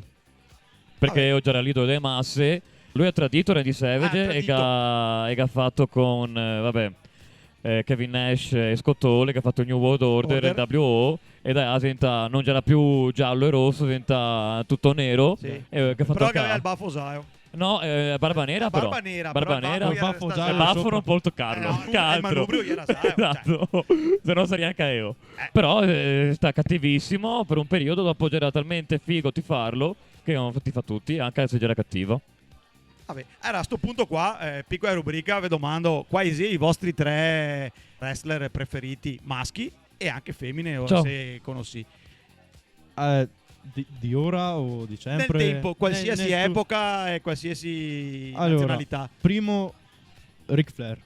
Perché ho già era l'idolo delle masse. Lui ha tradito Randy Savage e che ha fatto con Kevin Nash e Scott Hall, che ha fatto il New World Order, il WO, e da diventa, non già più giallo e rosso, diventa tutto nero. Sì. Che ha fatto Però a che aveva caso. il baffo osaio. No, barba nera però. Barba nera, Barba però il nera. baffo baffo era giallo Il stato- baffo non può toccarlo. no, che il altro. manubrio gli era saio, Esatto. Se no sarei anche io. Però sta cattivissimo per un periodo, dopo era talmente figo ti farlo che non ti fa tutti, anche se già era cattivo. Vabbè, a sto punto qua, piccola rubrica, vi domando quali siano i vostri 3 wrestler preferiti, maschi e anche femmine, ora Ciao. se conosci. di ora o di Nel sempre? tempo, qualsiasi Nel tuo- epoca e qualsiasi Allora, nazionalità. primo Ric Flair.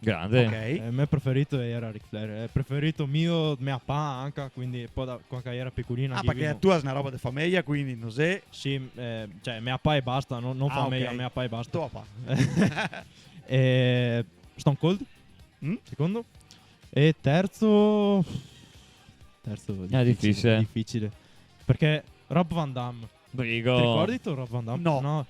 Grande. Ok. Il mio preferito era Ric Flair. Il preferito mio papà anche, quindi poi quando era piccolino. Ah, perché tu hai una roba di famiglia, quindi non sei Sì, cioè mio papà e basta, non famiglia, ok. mio papà e basta. tuo papà. E Stone Cold, Mm? secondo. E terzo difficile. difficile. Perché Rob Van Damme. Brigo. Ti ricordi tu Rob Van Damme? No.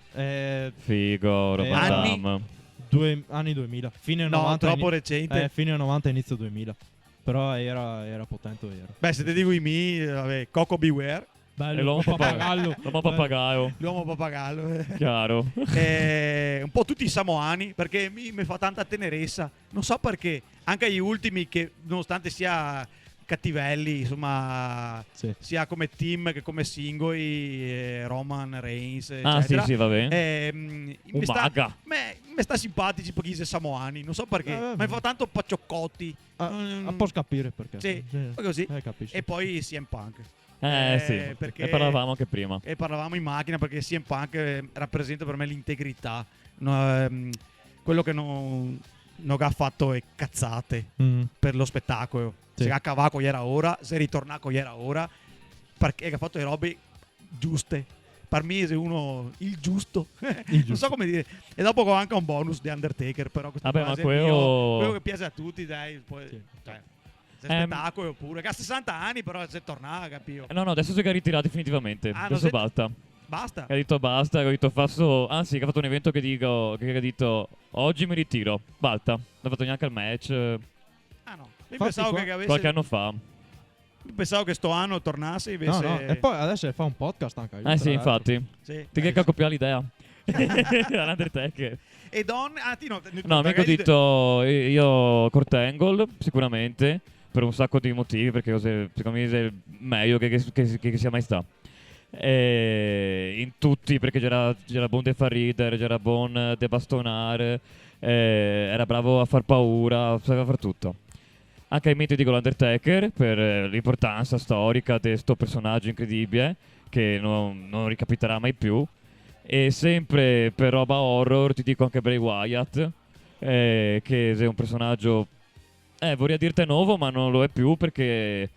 Figo, Rob Van anni? Damme. Anni 2000. Fine No, 90. troppo recente. Fine 90 inizio 2000. Però era potente, era. Beh, se ti dico i miei, vabbè, Coco Beware, Bello, E l'uomo pappagallo. L'uomo pappagallo. l'uomo pappagallo. Chiaro. Un po' tutti i samoani, perché mi fa tanta tenerezza. Non so perché, anche gli ultimi che nonostante sia cattivelli, insomma, Sì. sia come team che come singoli, Roman Reigns, Ah, sì, eccetera. sì, va bene. Mi sta, Umaga. me sta simpatici pochi samoani, non so perché, Eh, ma mi fa tanto paccioccotti. Posso capire perché. Sì, poi così. Capisci. E poi CM Punk. Sì. perché- Ne parlavamo anche prima. E parlavamo in macchina perché CM Punk rappresenta per me l'integrità. Quello che non ha fatto è cazzate Mm. per lo spettacolo. Sì. Se ha cavato era ora, se ritornato era ora, perché ha fatto le robe giuste. Per me è uno il giusto. Non so come dire. E dopo ho anche un bonus di Undertaker, però questo Vabbè, qua ma è quello che piace a tutti, dai. Poi, Sì. cioè, se spettacolo pure. Che ha 60 anni, però se torna, capito? No, adesso si è ritirato definitivamente. Ah, Adesso non sei- basta. Basta. Ha detto basta, ha detto anzi, che ha fatto un evento che ha detto oggi mi ritiro. Basta. Non ha fatto neanche il match Ah no. Io Infatti pensavo qua- che avesse. qualche anno fa. Pensavo che sto anno tornasse invece. No. E poi adesso fa un podcast anche. Sì, tra l'altro. infatti. Sì. Ti che copiare l'idea. L'Undertaker. E Don. Ah, ti no. No, mica ho detto io Kurt Angle, sicuramente, per un sacco di motivi, perché secondo me è il meglio che sia mai stato. In tutti, perché c'era buon de far ridere, c'era buon de bastonare, era bravo a far paura, sapeva far tutto. Anche ai metodi con l'Undertaker, per l'importanza storica di questo personaggio incredibile, che non ricapiterà mai più. E sempre per roba horror ti dico anche Bray Wyatt, che è un personaggio, vorrei dirti nuovo, ma non lo è più perché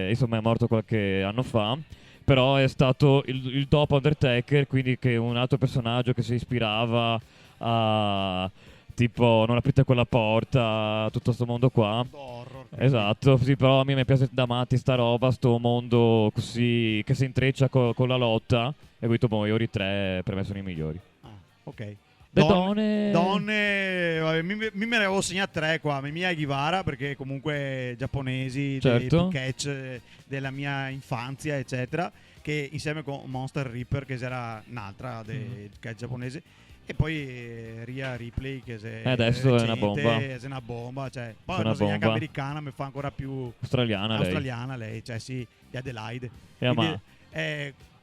insomma è morto qualche anno fa. Però è stato il dopo Undertaker, quindi che un altro personaggio che si ispirava a tipo non aprite quella porta, tutto sto mondo qua. Horror. Esatto, sì, però a me mi piace da matti sta roba, sto mondo così che si intreccia con la lotta. E ho detto, boh, io i tre per me sono i migliori. Ah, ok. Le donne... Donne, vabbè, mi me ne avevo segnato 3 qua. Mia Guevara, perché comunque giapponesi, Certo. dei catch della mia infanzia, eccetera. Che insieme con Monster Reaper, che era un'altra del catch giapponese. E poi Rhea Ripley, che adesso è una recente, bomba. È una bomba. Cioè, poi È una non so neanche bomba. americana, mi fa ancora più Australiana lei. australiana lei. Cioè, sì, di Adelaide. E a Quindi,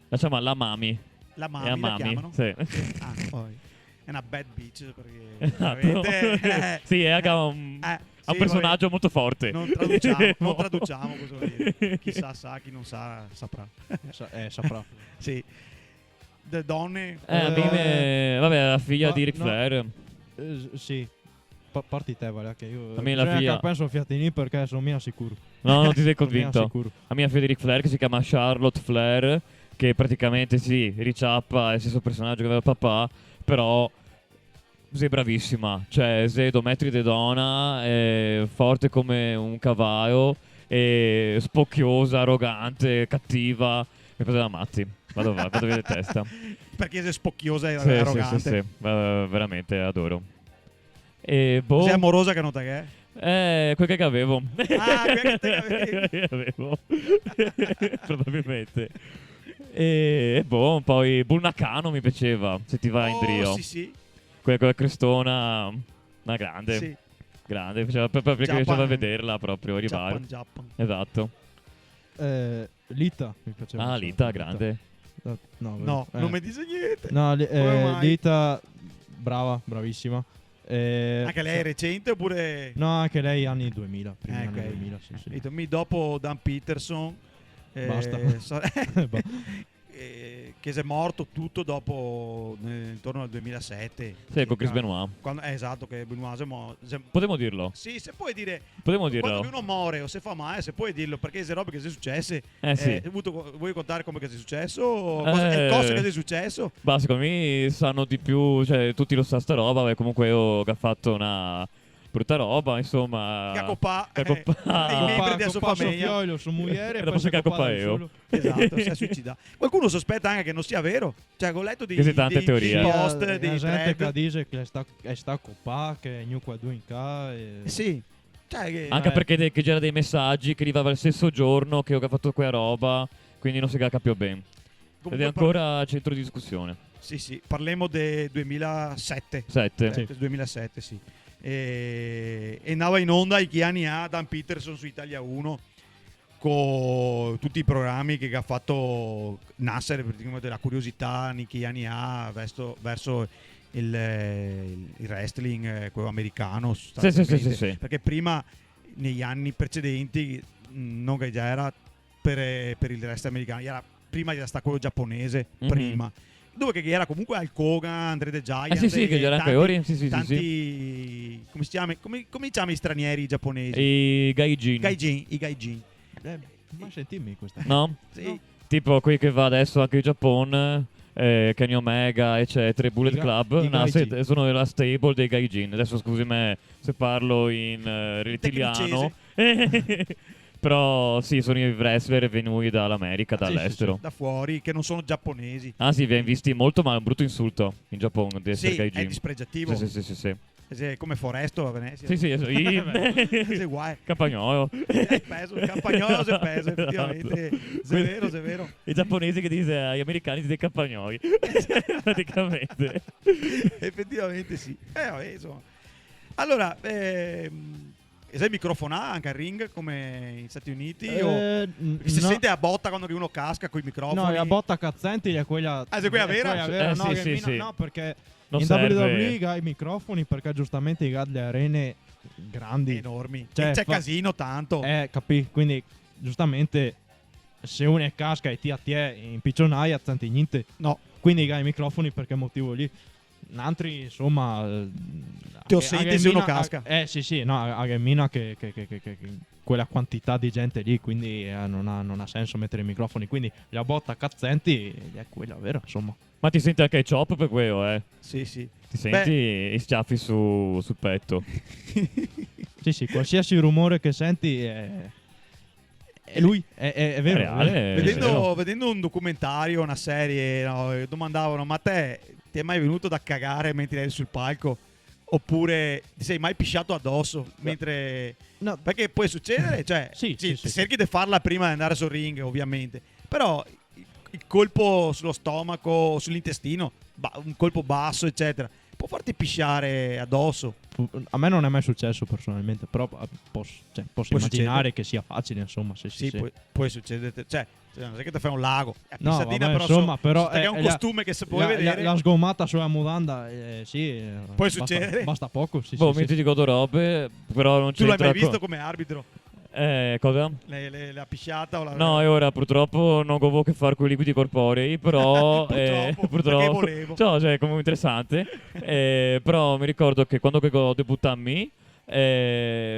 la chiama la Mami. la E a Mami la Mami, chiamano? sì. Ah, poi. È una bad bitch perché Esatto. veramente Sì, è anche un sì, personaggio molto forte. vabbè, non traduciamo cosa vuol dire. Chi sa, chi non sa saprà. Saprà. Sì. Le donne Vabbè, la figlia di Ric no. Flair. Sì. Parti te, Vale, che io A me la bisogna figlia- che penso fiatini perché sono mia sicuro. No, non ti sei Sono mia convinto. sicuro. La mia figlia di Ric Flair che si chiama Charlotte Flair, che praticamente sì, ricciappa il stesso personaggio che aveva il papà, però sei bravissima. Cioè, sei 2 metri di donna, è forte come un cavallo, è spocchiosa, arrogante, cattiva. Mi prende da matti. Vado via di testa. perché sei spocchiosa e Sì, arrogante. sì. Veramente adoro. E boh. Sei amorosa che non te che è? Quel che avevo. Ah, quel che te avevi. Avevo. Probabilmente. E boh, poi Bull Nakano mi piaceva, se ti va in drio. Sì. Quella crestona, una grande. Sì. Grande, proprio che Japan. piaceva vederla proprio arrivare. Japan. Esatto. Lita mi piaceva. Ah, molto. Lita, grande. No, non mi dice niente. No, Come mai? Lita bravissima. Anche lei è recente oppure... No, anche lei anni 2000, primi Ok. anni 2000, sì. Dopo Dan Peterson, Basta. Boh. Che si è morto tutto dopo intorno al 2007. Sì, con Chris Benoit. Esatto, che Benoit Potremmo dirlo. sì, se puoi dire Potremmo quando dirlo. uno muore o se fa male, se puoi dirlo, perché se robe che sono successe, Sì. vuoi contare come che sia successo? Cosa che è successo? Bah, secondo me sanno di più, cioè tutti lo sa sta roba, beh, comunque io che ha fatto una brutta roba, insomma. Cacopà, Cacopà. i membri della sua famiglia. Figlio, sua moglie, E dopo si cacopà io. Esatto, si è suicidato. Qualcuno sospetta anche che non sia vero. Cioè, ho letto Che si tante teorie. dei post, la dei gente che thread. dice che sta copà, che è qua due in ca. Sì. Cioè, che Anche perché che c'era dei messaggi che arrivava il stesso giorno che ho fatto quella roba, quindi non si capiva bene. Ed comunque è ancora al centro di discussione. Sì, parliamo del 2007. 7. 2007, sì. E andava in onda i anni a Dan Peterson su Italia 1 con tutti i programmi che ha fatto Nasser, praticamente la curiosità in che anni ha verso il wrestling quello americano. Sì. Perché prima, negli anni precedenti, non che già era per il wrestling americano, prima era stato quello giapponese, Mhm. prima. Dove che era comunque Hulk Hogan, Andre the Giant. Sì, che c'era anche ori. Sì. Tanti, come si chiama? Come chiami i stranieri giapponesi? I gaijin. I gaijin. Ma sentimi questa. No? Sì. No. Tipo qui che va adesso anche in Giappone, Kenny Omega, eccetera, i Bullet I Club, i gaijin. sono la stable dei gaijin. Adesso scusi me se parlo in rettiliano. Però sì, sono i wrestler venuti dall'America, dall'estero. Da fuori, che non sono giapponesi. Ah sì, vi hai visti molto, ma è un brutto insulto in Giappone di essere Sì, gaijin. è dispregiativo. Sì. Come Foresto a Venezia. Sì, Sì, guai. Campagnolo. Il peso, il campagnolo si è peso, effettivamente. È vero. I giapponesi che dice agli americani dei campagnoli. Praticamente. Effettivamente sì. Vabbè, insomma. Allora, sai microfonare anche al ring come negli Stati Uniti? O si sente a botta quando uno casca con i microfoni? No, la botta cazzenti è quella. Ah, è quella vera? No, sì. no, perché Non in serve. WWE ha i microfoni perché giustamente i le arene grandi. Enormi. Cioè, C'è casino tanto. Capì? Quindi giustamente se uno è casca e ti a te in piccionaia, tanti niente. No. Quindi hai i microfoni per quel motivo lì. Altri, insomma, Te lo senti se uno casca. Sì, no, a Gemina che quella quantità di gente lì, quindi non ha senso mettere i microfoni. Quindi la botta cazzenti è quella vera, insomma. Ma ti senti anche i chop per quello, eh? Sì. Ti senti i schiaffi sul petto. Sì, qualsiasi rumore che senti è lui, è vero. Reale. Vedendo un documentario, una serie, no, domandavano: ma te ti è mai venuto da cagare mentre eri sul palco? Oppure ti sei mai pisciato addosso mentre... No. Perché può succedere, cioè Sì. cerchi di farla prima di andare sul ring, ovviamente. Però il colpo sullo stomaco, sull'intestino, un colpo basso, eccetera, può farti pisciare addosso. A me non è mai successo personalmente, però posso Può immaginare succedere. che sia facile, insomma. Sì. Può succedere. Cioè, non è che ti fai un lago. È No, pissatina, vabbè, però, insomma, però è un costume che se puoi vedere. la sgommata sulla mudanda, sì. Può basta- succedere. Basta poco, sì. Boh, sì, mi ti dico robe, però non Tu l'hai c'entra mai visto come arbitro? Cosa? La pisciata o la... No, e ora purtroppo non avevo a che fare con i liquidi corporei, però Purtroppo, perché volevo. Cioè, comunque interessante. Però mi ricordo che quando ho debuttato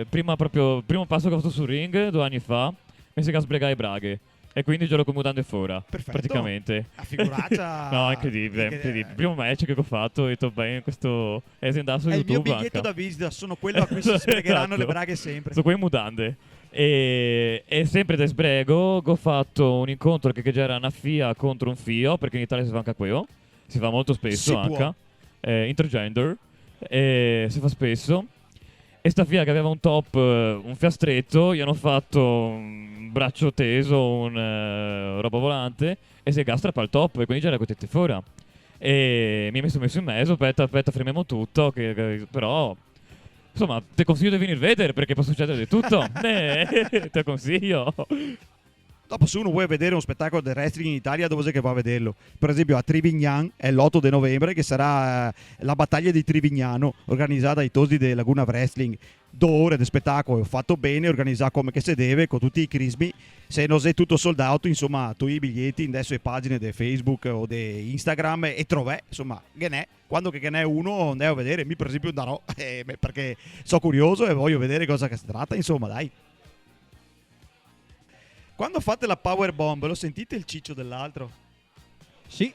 primo passo che ho fatto sul ring 2 anni fa, mi si sbregare i braghe. E quindi gioco con mutande fuori. Perfetto. Praticamente. A figuraccia. No, incredibile. Il primo match che ho fatto, ho detto bene, questo è andato su È il YouTube. mio biglietto anche. da visita, sono quello a cui si sfregheranno le Esatto. braghe sempre. Su quei mutande. E sempre da sbrego ho fatto un incontro che già era una FIA contro un FIO, perché in Italia si fa anche quello. Si fa molto spesso Si anche. può. Intergender. Si fa spesso. E sta FIA che aveva un top, un fiastretto, gli hanno fatto un braccio teso, roba volante, e si è strappa al top, e quindi già era con tette fuori. E mi ha messo in mezzo, aspetta, fermiamo tutto, però... Insomma, ti consiglio di venire a vedere perché può succedere di tutto. Te consiglio. Dopo, se uno vuole vedere uno spettacolo del wrestling in Italia, dove è che va a vederlo? Per esempio a Trivignan è l'8 di novembre, che sarà la battaglia di Trivignano, organizzata dai Tosi di Laguna Wrestling. 2 ore di spettacolo fatto bene, organizzato come che si deve, con tutti i crismi. Se non sei tutto sold out, insomma, tu i biglietti adesso le pagine di Facebook o di Instagram e trovè, insomma, che ne è. Quando che ne è uno, andiamo a vedere. Mi per esempio andrò, perché sono curioso e voglio vedere cosa che si tratta, insomma, dai. Quando fate la power bomb, lo sentite il ciccio dell'altro? Sì.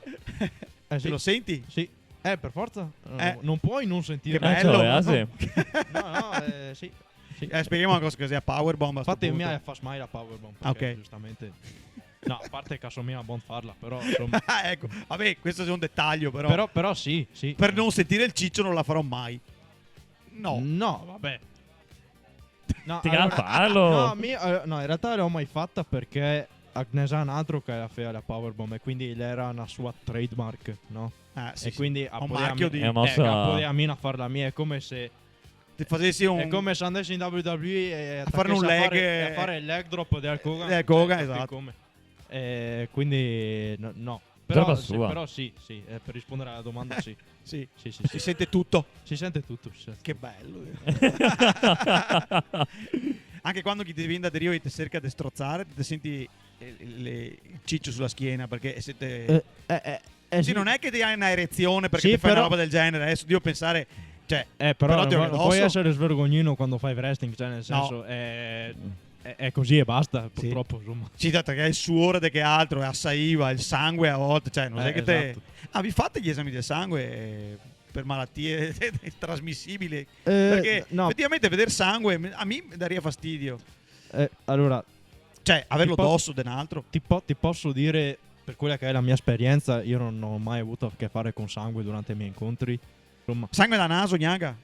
Se Sì. lo senti? Sì. Per forza. Non puoi non sentire. Che bello. Ciao, Ase. No, sì. Sì. Spieghiamo cosa cos'è power bomb. a sto Infatti, punto. mi fa smile la powerbomb. Perché, Ok. giustamente. No, a parte che assomiglia a buon farla, però. Insomma. Ecco, vabbè, questo è un dettaglio, però. Però sì, sì. Per non sentire il ciccio non la farò mai. No. No, vabbè. No, Ti allora, farlo. No, in realtà l'ho mai fatta perché Agnesa Natro che era la powerbomb e quindi era una sua trademark, no? Sì, e quindi un marchio di... È mossa- poteva a far la mia. È come se Ti facessi un... è come se andassi in WWE e A fare un attaccassi leg, a fare il leg drop del Hogan. Del Hogan, Capì esatto. come. Quindi no. Roba Però, sua. però sì, per rispondere alla domanda sì. Sì. Sì, sì, Si sì. sente tutto. Si sente tutto. Si sente Che tutto. bello. Anche quando chi ti viene da deriva e ti cerca di strozzare, ti senti il ciccio sulla schiena, perché siete... Sì, non è che ti hai una erezione perché Sì, ti fai una però- roba del genere. Adesso devo pensare... Cioè, Però ti non addosso. puoi essere svergognino quando fai wrestling, cioè nel senso è così e basta, Sì. purtroppo, insomma. Sì, dato che è il suore che altro, è assaiva, il sangue a volte, cioè non è che te... Esatto. Ah, vi fate gli esami del sangue per malattie trasmissibili? Perché no, effettivamente vedere sangue a me daria fastidio. allora Cioè, averlo Ti po- addosso di un altro. ti posso dire, per quella che è la mia esperienza, io non ho mai avuto a che fare con sangue durante i miei incontri. Insomma, Sangue da naso, gnaga.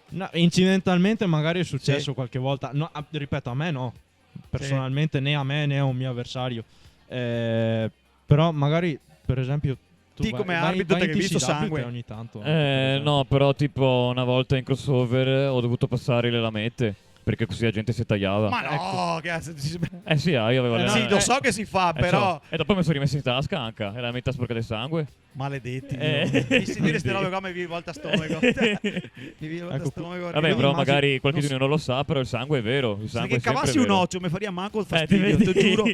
no, incidentalmente magari è successo Sì. qualche volta. No, ripeto, a me no. Personalmente né a me né a un mio avversario. Però magari, per esempio, tu Ti come arbitro vai che in hai visto TCW sangue. ogni tanto. per esempio. No, però tipo una volta in crossover ho dovuto passare le lamette perché così la gente si tagliava. Ma no, cazzo. Sì, io avevo le Sì, lamette. lo so che si fa, però... E dopo mi sono rimesso in tasca anche. E la lametta sporca di sangue. Maledetti. Eh. Mi sentire queste robe qua mi viene volta stomaco. Mi viene volta Ecco, stomaco. Vabbè, Io però immagino- magari qualche non di noi non lo sa, però il sangue è vero. Il Se sangue che è sempre cavassi un vero. occhio mi faria manco il ti fastidio, vedi? te giuro.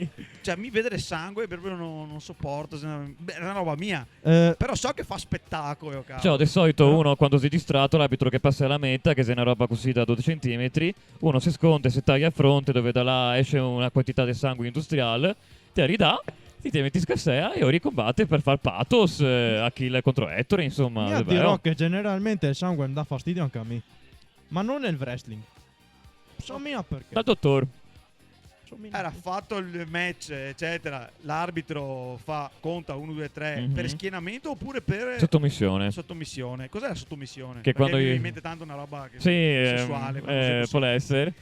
Cioè, mi vedere sangue proprio non sopporto. Beh, è una roba mia. Però so che fa spettacolo, cavolo. Cioè, di solito uno quando si è distratto, l'arbitro che passa la meta, che se è una roba così da 12 cm, uno si sconta e si taglia a fronte dove da là esce una quantità di sangue industriale, te la ridà, ti metti scassea e ora ricombatte per far pathos Achille contro Ettore, insomma. Io è dirò vero. che generalmente il sangue dà fastidio anche a me. Ma non nel wrestling. So mia perché. Dal dottor. So mia. Era fatto il match, eccetera. L'arbitro conta 1, 2, 3 Mhm. per schienamento oppure per Sottomissione. sottomissione. Cos'è la sottomissione? Che Perché quando mi viene io- in mente tanto una roba che Sì, sessuale. quando sei così. può essere.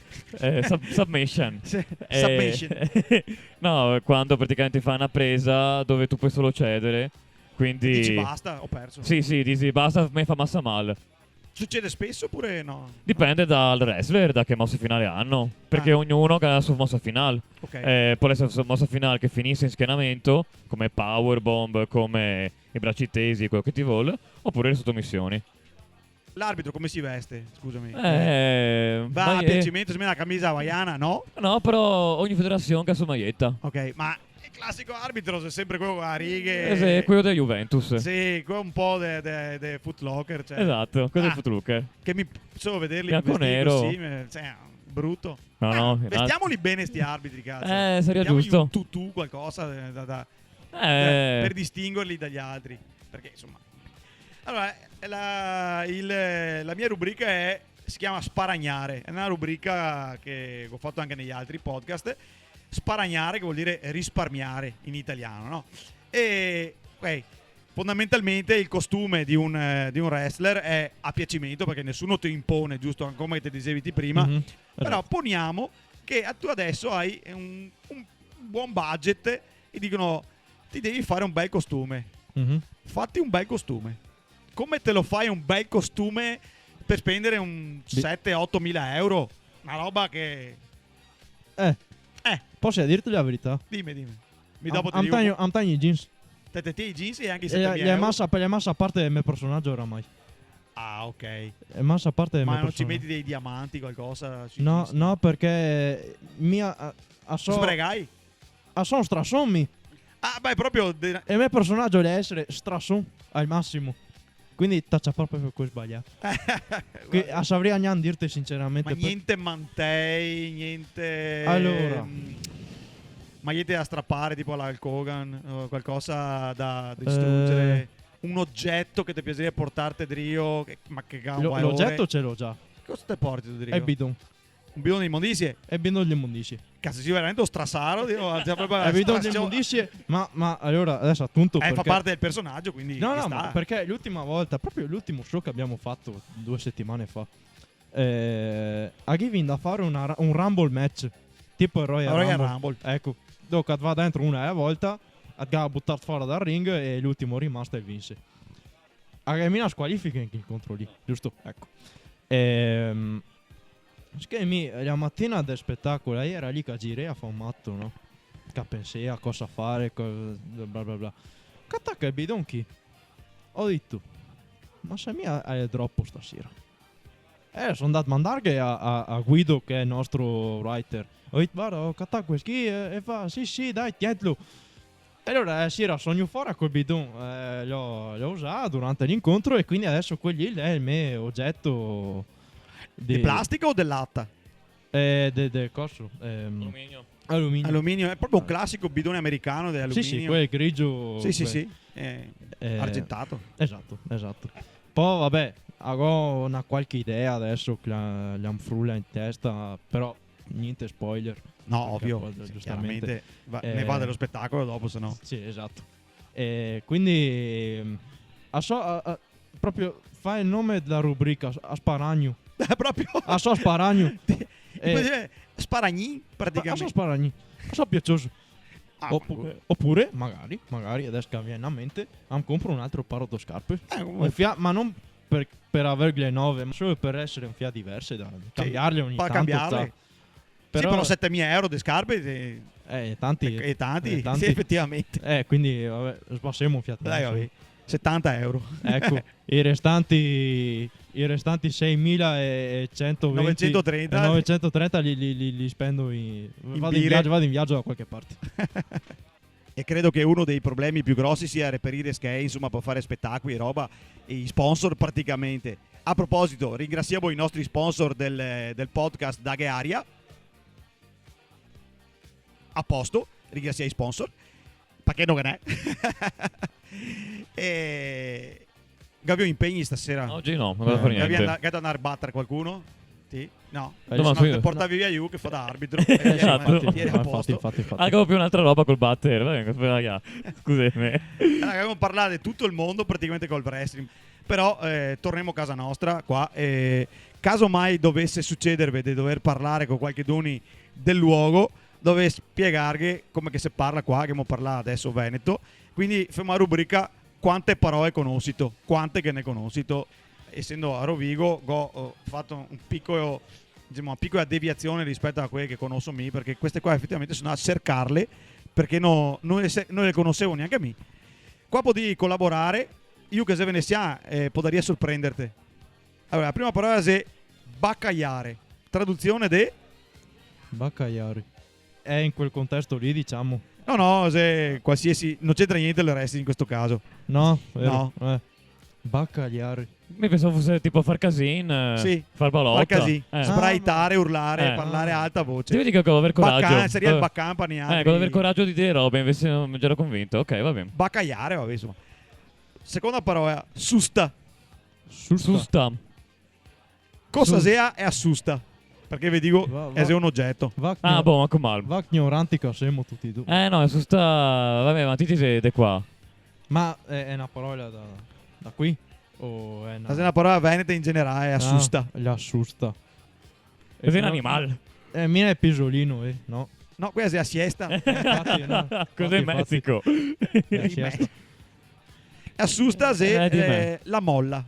Submission. Sì, Eh, submission. no, quando praticamente fa una presa dove tu puoi solo cedere. Quindi... Dici basta, ho perso. Sì, dici basta, a me fa massa male. Succede spesso oppure no? Dipende dal wrestler, da che mosse finale hanno. Perché ognuno ha la sua mossa finale. Ok. Può essere la sua mossa finale che finisce in schienamento, come powerbomb, come i bracci tesi, quello che ti vuole, oppure le sottomissioni. L'arbitro come si veste? Scusami. Va Ma a piacimento, se me la camicia hawaiana, no? no, però ogni federazione ha la sua maglietta. Ok, ma il classico arbitro è sempre quello a righe. Sì, quello della Juventus. Sì, quello un po' de Foot Locker. Cioè, Esatto, quello Ah. del Footlooker. Che mi solo vederli Bianco vestiti nero. così, cioè, brutto. No, no, in Vestiamoli bene sti arbitri, cazzo. Seria Mettiamogli giusto. un tutù, qualcosa Eh, per distinguerli dagli altri. Perché, insomma... Allora, la mia rubrica si chiama Sparagnare. È una rubrica che ho fatto anche negli altri podcast. Sparagnare, che vuol dire risparmiare in italiano, no? E fondamentalmente il costume di un wrestler è a piacimento, perché nessuno ti impone, giusto come te dicevi prima. Mhm. Però poniamo che tu adesso hai un buon budget e dicono ti devi fare un bel costume. Mhm. Fatti un bel costume. Come te lo fai un bel costume per spendere un 7-8 mila euro? Una roba che... Posso dirti la verità? Dimmi. Dopo ti Am dico. tagli i jeans. Te i jeans e anche i E 7.000 è euro. massa a parte del mio personaggio oramai. Ah, ok. È massa a parte del Ma mio non ci personaggio. metti dei diamanti, qualcosa? Sui No, jeans? no, perché a so Sbregai? strassommi. Ah, beh, proprio... E il mio personaggio deve essere strasson al massimo. Quindi taccia proprio per cui sbagliato. Che saprei neanche dirti sinceramente. Ma niente mantei, niente... Allora. Magliette da strappare tipo alla Hulk Hogan, o qualcosa da distruggere. Un oggetto che ti piacerebbe portarti Drio, ma che gamba L'oggetto ce l'ho già. Cosa te porti tu Drio? È bidon. Un bidone di immondizie? È bidon di immondizie. Cazzo, si veramente un strassaro? È bidon di immondizie. Ma allora adesso appunto fa perché... parte del personaggio, quindi No, ci no, sta. ma perché l'ultima volta, proprio l'ultimo show che abbiamo fatto 2 settimane fa, a Giving da fare un Rumble match, tipo il Royal Rumble. Ecco, dove va dentro una alla volta, ha buttato fuori dal ring e l'ultimo rimasto e vinse. A Gamina squalifica anche incontro lì, giusto? Ecco. La mattina del spettacolo, lei era lì che girava a fare un matto, no? Che pensava a cosa fare, bla bla bla. Catacca il bidon chi? Ho detto, ma se mia è troppo stasera. Sono andato a mandare a Guido, che è il nostro writer. Ho detto, guarda, catacca qui e fa, sì, dai, tientlo. E allora si era sogno fuori col bidon, l'ho usato durante l'incontro e quindi adesso quelli è il mio oggetto Di plastica o del latta? del coso? Alluminio. Alluminio, è proprio un classico bidone americano di alluminio. Sì, quel grigio. Sì. Argentato. Esatto. Poi vabbè, ho una qualche idea adesso che la frulla in testa, però niente spoiler. No, Perché ovvio, poi, chiaramente ne va dello spettacolo dopo, se no. Sì, esatto. Quindi proprio fai il nome della rubrica a Sparagno. Proprio A so Sparagno. Sparagni, A praticamente. so Sparagno. A so piacioso. Ah, Oppure, magari adesso che mi viene a mente, compro un altro paio di scarpe. Ma non per averle le 9, ma solo per essere un fia diverse, da cambiarle ogni tanto. Cambiarle. Però, sì, però 7.000 euro di scarpe tanti. sì, effettivamente. Quindi vabbè, sbassiamo un fiato. Dai, vabbè, 70 euro. Ecco, i restanti 6.120 930 li spendo vado in viaggio da qualche parte. E credo che uno dei problemi più grossi sia reperire skate, insomma, per fare spettacoli e roba, e i sponsor praticamente. A proposito, ringraziamo i nostri sponsor del podcast Daghe Aria. A posto, ringraziamo i sponsor, perché non è. E Gavio impegni stasera? Oggi no, non devo fare Gavi niente. andare a andare a battere qualcuno? Sì? No, No, se ma no sì. ti portavi via io che fa da arbitro. Esatto. Ieri a posto. Infatti. Anche più un'altra roba col batter. Raga, scusami. Abbiamo parlato di tutto il mondo praticamente col wrestling. Però torniamo a casa nostra qua. Caso mai dovesse succedervi di dover parlare con qualche doni del luogo, dove spiegare come che si parla qua, che abbiamo parlato adesso Veneto. Quindi fai una rubrica quante parole conoscito, quante che ne conoscito. Essendo a Rovigo ho fatto una piccola deviazione rispetto a quelle che conosco me, perché queste qua effettivamente sono a cercarle, perché non le conoscevo neanche a me. Qua potevi collaborare, io che se ve ne sia potrei sorprenderti. Allora, la prima parola è baccagliare, traduzione de Baccagliari. È in quel contesto lì, diciamo. no, se qualsiasi, non c'entra niente del resto in questo caso. No, vero. Baccagliari. Mi pensavo fosse tipo far casino, Sì, far ballotta. far casì, sbraitare, Ah, urlare, Eh. parlare a alta Ti voce. vedi che devo aver coraggio. Baccan, seria il Vabbè. baccan paniati. Devo aver coraggio di dire robe, invece non mi ero convinto. Ok, va bene. Baccagliare, vabbè, insomma. Seconda parola, susta. Susta. Cosa sia è assusta. Perché vi dico, Va- è un oggetto. Ah, boh, ma come mal. Va ignoranti che siamo tutti due. No, è susta. Vabbè, ma ti siete qua. Ma è una parola da qui? O è La una parola veneta in generale è assusta. La assusta. È un animale. Mia è pisolino, no? No, questa è a siesta. Infatti, no. Cos'è in Messico? È siesta. Assusta se dimmi. la molla.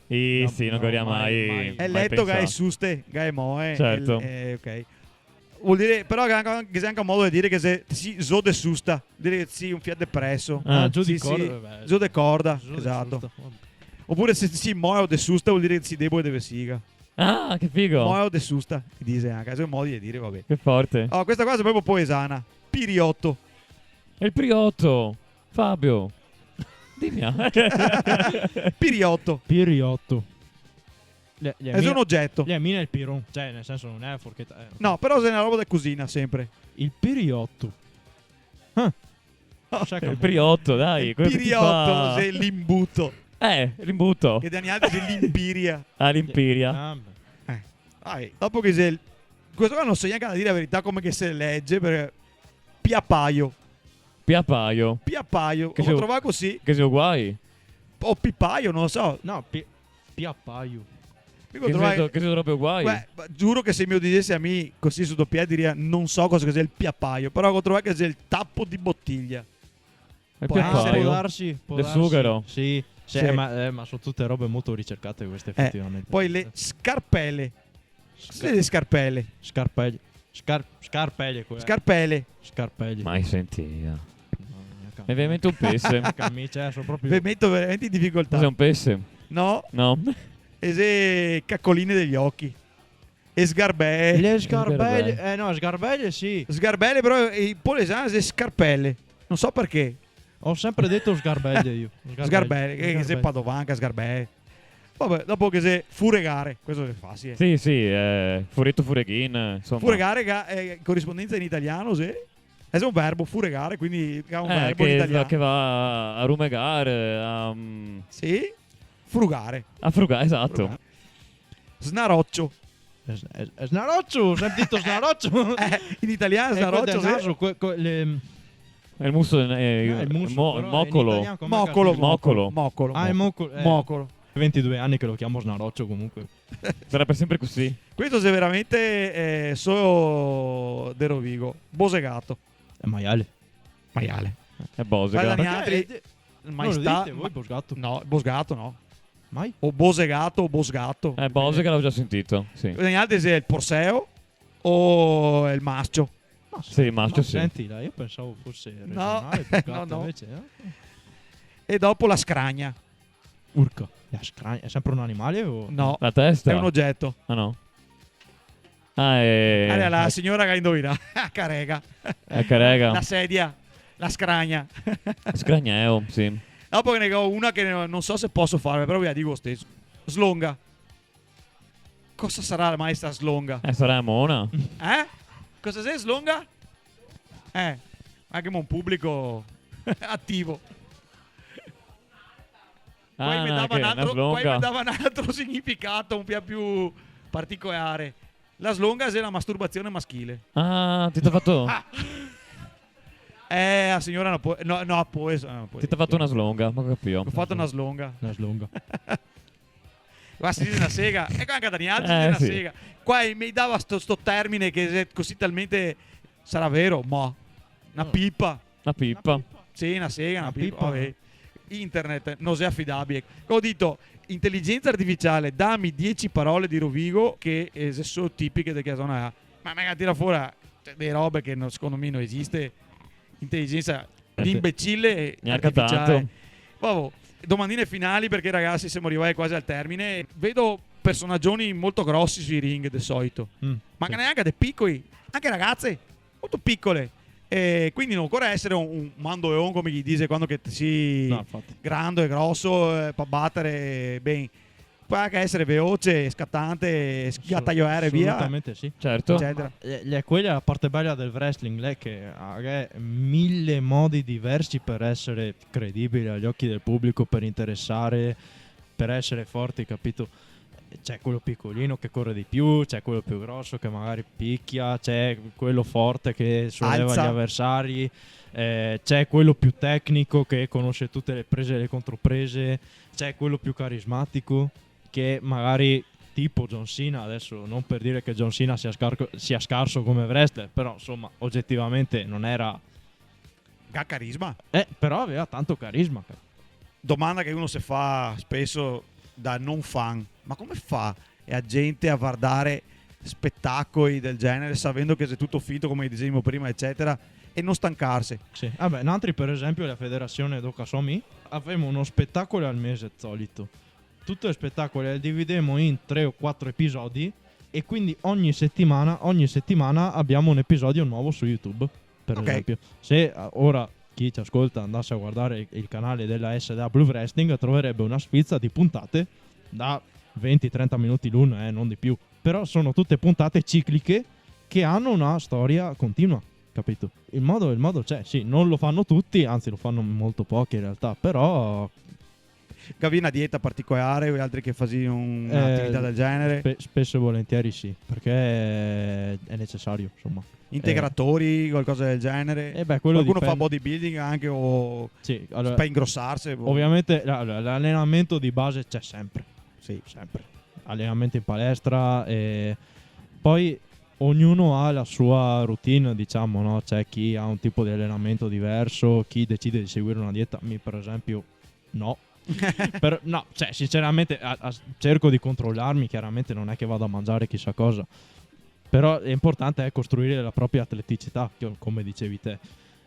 Sì, non no, capiamo mai, mai. mai. È mai letto che è pensato. suste, che è moe. Certo. Ok. Vuol dire, però che sia anche un modo di dire che se si zo de susta, dire che sì, un fiat depresso. Giù Sì, di sì, corda, vabbè. zo de corda, Giù di esatto. susta, vabbè. Oppure se si muoio de susta vuol dire che si debole deve siga. Ah, che figo. Muoio de susta, dice anche, sono modi di dire, vabbè. Che forte. Oh, questa cosa è proprio poesana. Piriotto. E il Priotto. Fabio. Dimmi. Piriotto. Piriotto. È un oggetto. Lei mina il piron, cioè nel senso non è forchetta. No, però se è una roba da cucina, sempre. Il piriotto. Ah. Sai Il che- Priotto, dai. Il quello che ti piriotto, fa- se è l'imbuto. l'imbuto. Che Dani altri c'è l'impiria. All'Impiria. Ah, beh. Dopo che se... Questo qua non so neanche a dire la verità come che se legge, perché... Piapaio. Piapaio. Piapaio. Che Ho se- trovato così. Che sono guai. O pipaio, non lo so. No, piappaio. Mi Che trovai- sono proprio guai. Beh, giuro che se mi lo dicessi a me così su doppietta diria non so cosa sia il piapaio, però ho trovato che sia il tappo di bottiglia. Il può essere- Può piapaio. darsi, può Del darsi. sughero. Sì, sì, Sì. ma sono tutte robe molto ricercate queste effettivamente. Poi le scarpelle. Cos'è le scarpelle? Scarpeglie. Scarpeglie quelle. Scarpelle. Scarpeglie. Mai sentita. No, Mi viene in mente un pesce. camicia, sono proprio... Vi metto veramente in difficoltà. Cos'è un pesce? No? No. E se caccoline degli occhi. E sgarbelle. Le scarpeglie. No, sgarbeglie sì. Sgarbelle però i polesani se scarpelle. Non so perché. Ho sempre detto sgarbeglie io. Sgarbelle. Che se padovanca, sgarbelle. Vabbè, dopo che se furegare. Questo è facile. Sì, sì. Furetto fureghin. Insomma. Furegare è corrispondenza in italiano, se è un verbo, furegare, quindi è un verbo in che, italiano. che va a rumegare, Sì? Frugare. a frugare, esatto. Frugare. Snaroccio. Snaroccio, ho sempre detto snaroccio. In italiano E quel snaroccio, del sì. naso, È il muso, il muso, però in moccolo. italiano com'è Moccolo, che- Moccolo. Moccolo. Ah, il moccolo. Moccolo. 22 anni che lo chiamo snaroccio comunque. Sarà per sempre così. Questo è veramente solo De Rovigo. Bosegato. È maiale. Maiale. È Bosega. Guarda, Perché- altri- Non lo Maestà. dite voi, bosgato? No, Bosgato no. Mai? O Bosegato o Bosgato. Bosega l'avevo già sentito. Sì, Negli altri se è il Porseo o il Mascio. Ma sì maschio sì. Senti, io pensavo fosse No, regionale, bosgato, no. invece, E dopo la scragna. Urca. La scragna è sempre un animale o... No, La testa? è un oggetto. Ah no. Ah, è... Allora, la signora che indovina. Carega. È carega. La sedia. La scragna. Scragneo, sì. Dopo che ne ho una che non so se posso fare, però vi la dico lo stesso. Slonga. Cosa sarà mai sta slonga? Sarà Mona. Cosa sei slonga? Anche un pubblico attivo. Poi mi dava un altro significato un po' più particolare. La slonga è la masturbazione maschile. Ah, ti t'ha fatto... La signora non può... No, può... Ti t'ha fatto una slonga, ma capito. Ho fatto una slonga. Una slunga. Qua si dice una sega. Ecco anche da altri si dice una sì. sega. Qua mi dava sto termine che se così talmente... Sarà vero? Ma... Una pipa. Una pippa. Sì, una sega, una Una pipa. pipa. Vabbè. Internet non è affidabile. Ho detto, intelligenza artificiale, dammi 10 parole di Rovigo che sono tipiche di quella zona. Ma magari tira fuori delle robe che secondo me non esiste. Intelligenza di imbecille Neanche artificiale. tanto. Vabbè, domandine finali perché ragazzi siamo arrivati quasi al termine. Vedo personaggioni molto grossi sui ring del solito. Ma Sì. neanche dei piccoli, anche ragazze molto piccole. E quindi non occorre essere un mandoleon come gli dice quando che si No, infatti. grande e grosso per battere bene. Può anche essere veloce, scattante, sgattaiare via, Assolutamente sì. Certo. eccetera. Quella è la parte bella del wrestling, lei che ha 1000 modi diversi per essere credibile agli occhi del pubblico, per interessare, per essere forti, capito? C'è quello piccolino che corre di più, c'è quello più grosso che magari picchia, c'è quello forte che solleva Alza. gli avversari, c'è quello più tecnico che conosce tutte le prese e le controprese, c'è quello più carismatico che magari tipo John Cena, adesso non per dire che John Cena sia scarso come wrestler, però insomma oggettivamente non era... Carisma. Però aveva tanto carisma. Domanda che uno si fa spesso da non fan. Ma come fa la gente a guardare spettacoli del genere, sapendo che è tutto finto come dicevamo prima, eccetera, e non stancarsi. Sì. Vabbè, Nantri per esempio la federazione do Casomi avevamo uno spettacolo al mese solito. Tutti gli spettacoli li dividemmo in 3 o 4 episodi e quindi ogni settimana abbiamo un episodio nuovo su YouTube, per esempio. Se ora chi ci ascolta andasse a guardare il canale della SW Wrestling troverebbe una sfilza di puntate da 20-30 minuti l'una, non di più. Però sono tutte puntate cicliche che hanno una storia continua, capito? Il modo c'è, sì, non lo fanno tutti, anzi lo fanno molto pochi in realtà, però... Avevi una dieta particolare o altri che facevi un'attività del genere? Spesso e volentieri sì, perché è necessario, insomma. Integratori, qualcosa del genere? Qualcuno dipende. Fa bodybuilding anche o sì, per ingrossarsi? Ovviamente l'allenamento di base c'è sempre. Sì, sempre. Allenamento in palestra e poi ognuno ha la sua routine, diciamo, no? C'è chi ha un tipo di allenamento diverso, chi decide di seguire una dieta. Per esempio, no. No, cioè, sinceramente cerco di controllarmi, chiaramente non è che vado a mangiare chissà cosa. Però è importante costruire la propria atleticità, come dicevi te.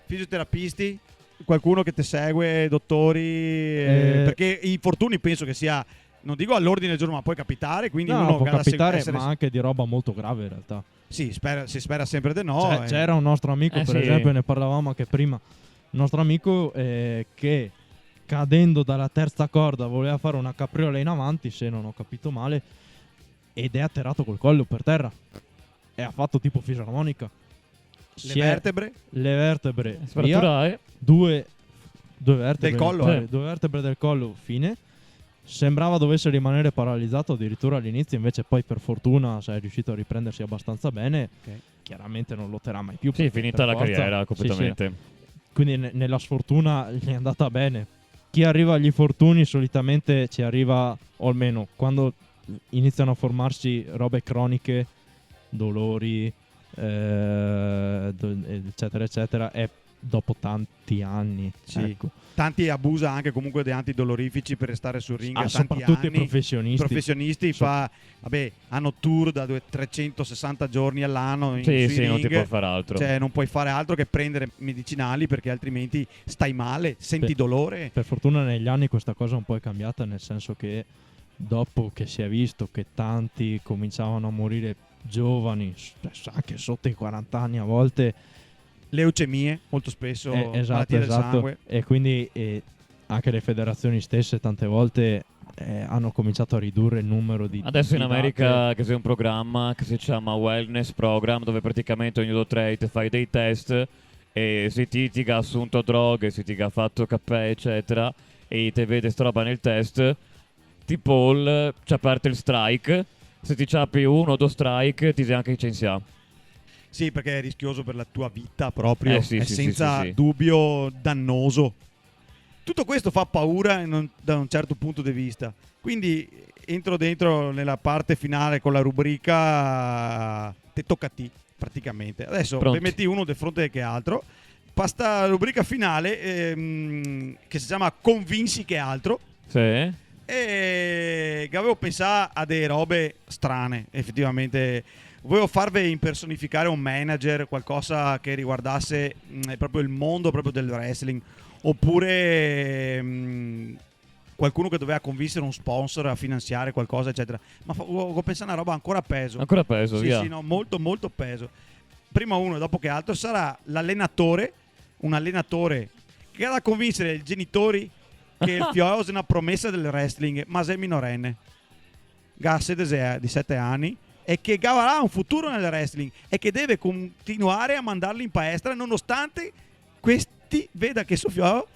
Fisioterapisti? Qualcuno che ti segue, dottori? Perché i infortuni penso che sia, non dico all'ordine del giorno, ma può capitare, quindi no, uno può capitare, ma anche di roba molto grave in realtà. Sì, si spera sempre di no. C'era un nostro amico, per esempio, ne parlavamo anche prima, un nostro amico che cadendo dalla terza corda voleva fare una capriola in avanti, se non ho capito male, ed è atterrato col collo per terra e ha fatto tipo fisarmonica. Le vertebre? Le vertebre sfratturare. Due vertebre del collo, due vertebre del collo, fine. Sembrava dovesse rimanere paralizzato addirittura all'inizio, invece poi per fortuna è riuscito a riprendersi abbastanza bene. Chiaramente non lotterà mai più. Sì, è finita la carriera completamente. Sì. Quindi nella sfortuna gli è andata bene. Chi arriva agli infortuni solitamente ci arriva, o almeno quando iniziano a formarsi robe croniche, dolori, eccetera eccetera, è dopo tanti anni. Sì. Ecco. Tanti abusa anche comunque di antidolorifici per restare sul ring tanti soprattutto anni. I professionisti hanno tour da 360 giorni all'anno sì, ring. Non ti puoi fare altro, cioè non puoi fare altro che prendere medicinali, perché altrimenti stai male, senti dolore. Per fortuna negli anni questa cosa un po' è cambiata, nel senso che dopo che si è visto che tanti cominciavano a morire giovani, anche sotto i 40 anni a volte, leucemie molto spesso, esatto, del sangue, e quindi anche le federazioni stesse tante volte hanno cominciato a ridurre il numero di adesso in America che c'è un programma che si chiama Wellness Program, dove praticamente ogni 2 o 3 ti fai dei test e se ti ha assunto droghe, se ti ha fatto caffè eccetera e ti vede sta roba nel test, tipo ci parte il strike, se ti ciappi 1 o 2 strike ti sei anche licenziato. Sì, perché è rischioso per la tua vita proprio, è senza sì. dubbio dannoso. Tutto questo fa paura da un certo punto di vista. Quindi entro dentro nella parte finale con la rubrica te tocca a te, praticamente. Adesso ne metti uno di fronte che altro. Pasta rubrica finale che si chiama Convinci che altro. Sì. E che avevo pensato a delle robe strane, effettivamente. Volevo farvi impersonificare un manager, qualcosa che riguardasse proprio il mondo proprio del wrestling, oppure qualcuno che doveva convincere un sponsor a finanziare qualcosa, eccetera. Ma ho pensato a una roba ancora peso. Ancora peso, sì, via. Sì, no, molto molto peso. Prima uno, dopo che altro, sarà un allenatore che ha da convincere i genitori che il figlio è una promessa del wrestling, ma sei minorenne, ha di 7 anni, e che avrà un futuro nel wrestling e che deve continuare a mandarli in palestra nonostante questi veda che suo figlio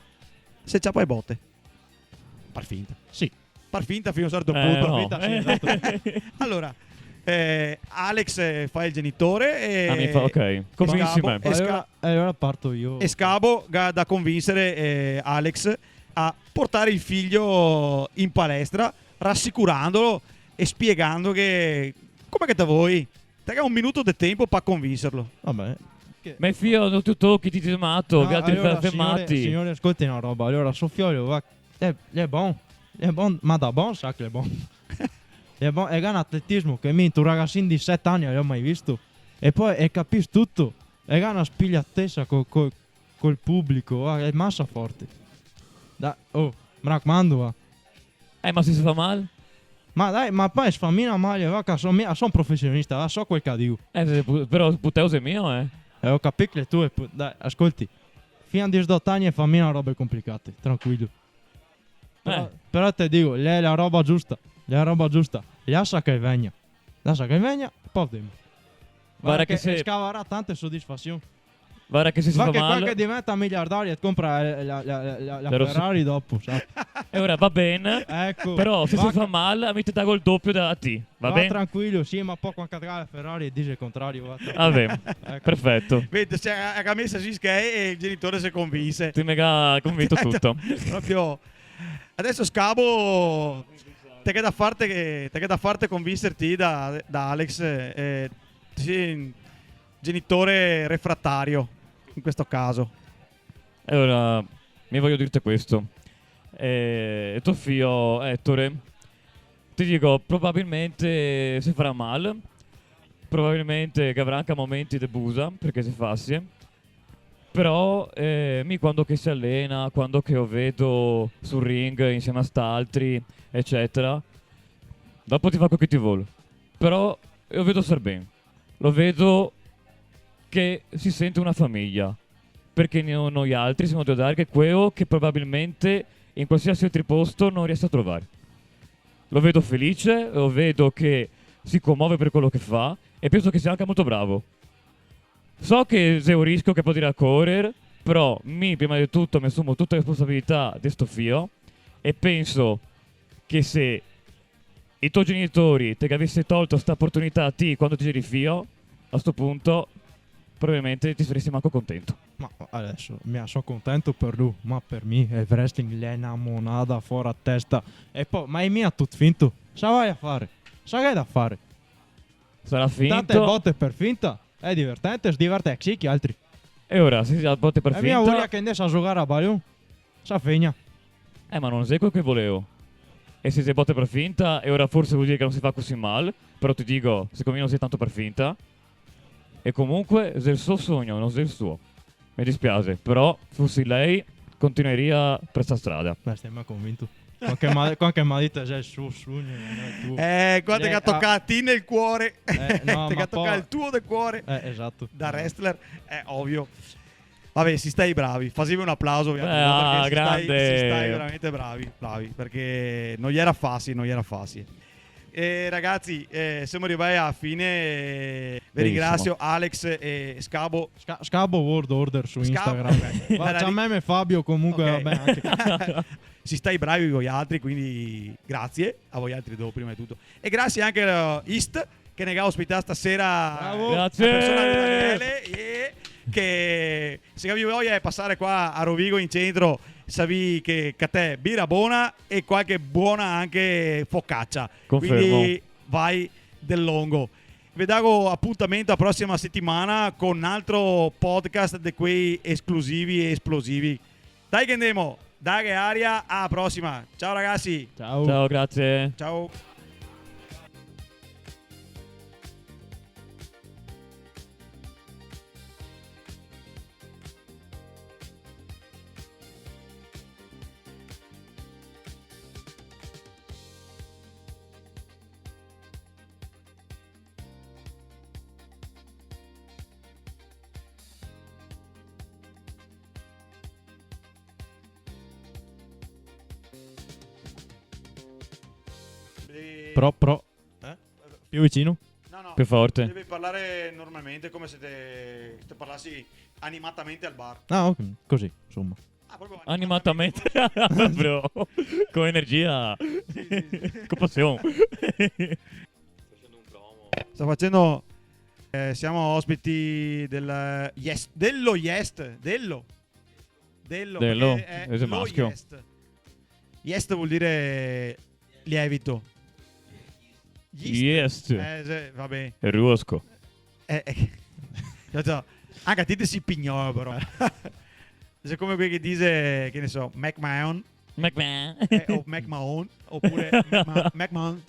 se ciappa le botte. Par finta. Sì. Par finta fino a un certo punto. No. Finta, sì, esatto. Allora, Alex fa il genitore e mi fa ok. Convinci me. Allora parto io. E Scabo da convincere Alex a portare il figlio in palestra, rassicurandolo e spiegando che come che te vuoi? Te ha un minuto di tempo per convincerlo. Vabbè. Ma il figlio non tu tocchi, ti smato, gli altri allora, fermati. Signore, ascolti una roba. Allora, suo figlio va. È buon, ma da buon sa che è buon. è un atletismo che un ragazzino di 7 anni non l'ho mai visto. E poi capisci tutto. È una spigliatezza col pubblico, è massa forte. Mi raccomando, va. Ma se si fa male? Ma dai, ma poi sfamina male, va, che sono professionista, va, so quel che dico. Però il puteus è mio, E ho capito che tu, dai, ascolti, fino a 18 anni fammi robe complicate, tranquillo. Però te dico, lei è la roba giusta, lascia che venga, poi vediamo. Guarda che scavarà tante soddisfazioni. Guarda che se si fa che male... qualche diventa miliardario e compra la Ferrari dopo, sai? E ora va bene, Ecco. però se si fa male, mi ti dà il doppio da te, va bene? Tranquillo, sì, ma poi quando la Ferrari dice il contrario. Va. Vabbè, Ecco. perfetto. Vedi, ha messo si e il genitore si convinse. Ti mega convinto tutto. Proprio. Adesso Scabo, te che da farti convincerti da Alex, sì, genitore refrattario in questo caso. E ora mi voglio dirti questo. Tuo figlio Ettore, ti dico, probabilmente si farà male, probabilmente che avrà anche momenti di busa perché si fassi. Però quando che si allena, quando che lo vedo sul ring insieme a st'altri, eccetera, dopo ti fa quello che ti vuole. Però lo vedo star bene. Lo vedo che si sente una famiglia. Perché noi altri siamo da dare che quello che probabilmente in qualsiasi altro posto non riesce a trovare. Lo vedo felice, lo vedo che si commuove per quello che fa e penso che sia anche molto bravo. So che è un rischio che può dire a correre, però prima di tutto mi assumo tutta la responsabilità di sto figlio e penso che se i tuoi genitori ti avessero tolto questa opportunità a te quando ti eri figlio, a sto punto probabilmente ti saresti manco contento. Ma adesso sono contento per lui, ma per me il wrestling è una monada fuori a testa. E poi, ma è mia tutto finto. Sa vai a fare? Sa che hai da fare? Sarà finto. Tante botte per finta. È divertente, si diverte sì che altri. E ora, se si dà botte per E finta... mia voglia che andasse a giocare a Balion. Sa figna. Ma non sai quel che volevo. E se si botte per finta, e ora forse vuol dire che non si fa così male, però ti dico, secondo me non sei tanto per finta. E comunque, è il suo sogno, non è il suo. Mi dispiace, però fossi lei, continueria per questa strada. Beh, stai mai convinto. Qualche malita è il suo sogno, non è il tuo. Guarda che ha toccato a te nel cuore. No, che ma ha toccato il tuo del cuore. Esatto. Da wrestler, è ovvio. Vabbè, si stai bravi. Facevi un applauso, ovviamente. Perché grande. Si stai veramente bravi, perché non gli era facile. Ragazzi, siamo arrivati alla fine. Vi ringrazio Alex e Scabo. Scabo World Order su Instagram. Faccia a me e Fabio comunque va bene anche. Si stai bravi voi altri, quindi grazie a voi altri prima di tutto. E grazie anche a East che ne ha ospitato stasera. Bravo. Grazie. La persona di Daniele, che se vi voglia passare qua a Rovigo in centro, sapi che a te birra buona e qualche buona anche focaccia. Confermo. Quindi vai del longo. Vi do appuntamento la prossima settimana con un altro podcast di quei esclusivi e esplosivi. Dai che andiamo, dai che aria, alla prossima. Ciao ragazzi. Ciao. Ciao, grazie. Ciao. Pro. Più vicino? No. Più forte. Devi parlare normalmente come se te parlassi animatamente al bar. Ah, ok, così, insomma. Proprio Animatamente. Bro. Con energia. Con passione. Sto facendo. Siamo ospiti dello Yes. Dello. Perché è lo maschio. Yes. Yes vuol dire lievito. Yes. Vabbè. È rusco. Anche a te ti si pignò però. È come quelli che dice, che ne so, McMahon McMahon. o McMahon oppure McMahon.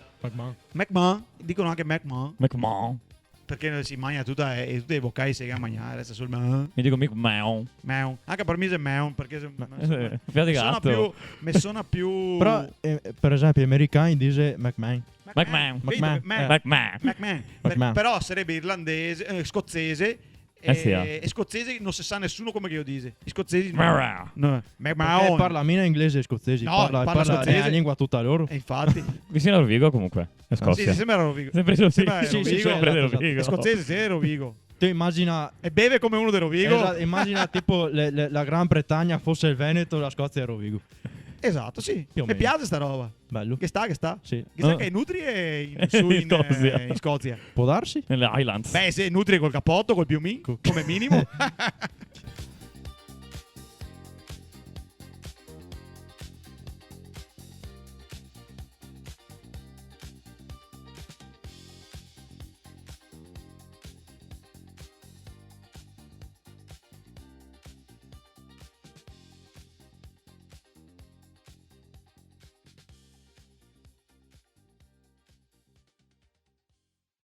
McMahon, dicono anche McMahon, McMahon. perché si mangia tutte le vocali si a mangiare, resta sul Mahon. Mi dico McMahon. Meon. Anche per me è Meon, perché Fiat di gatto. mi suona più Però, per esempio, gli americani dicono McMahon. McMahon. McMahon. McMahon. McMahon. Però sarebbe irlandese, scozzese. Sì, E scozzesi non si sa nessuno come che io dice. I scozzesi McMahon. no. Perché McMahon. parla meno inglese e scozzesi. No, parla scozzese. la lingua tutta loro. E infatti. Vicino a Rovigo comunque. È Sì, Scozia. sembra Rovigo. Sempre così. Sembra Sì, Rovigo. sempre di esatto, Rovigo. È scozzese, sì, è Rovigo. Tu immagina, E beve come uno di Rovigo. esatto, immagina tipo la Gran Bretagna fosse il Veneto, la Scozia è Rovigo. Esatto, sì. Più o Mi meno. piace sta roba. Bello. Che sta? Sì. Che sta Oh. che è Nutri e su in Scozia. in Scozia. Può darsi? Nelle Highlands. Beh, se Nutri col cappotto, col piumì, come minimo.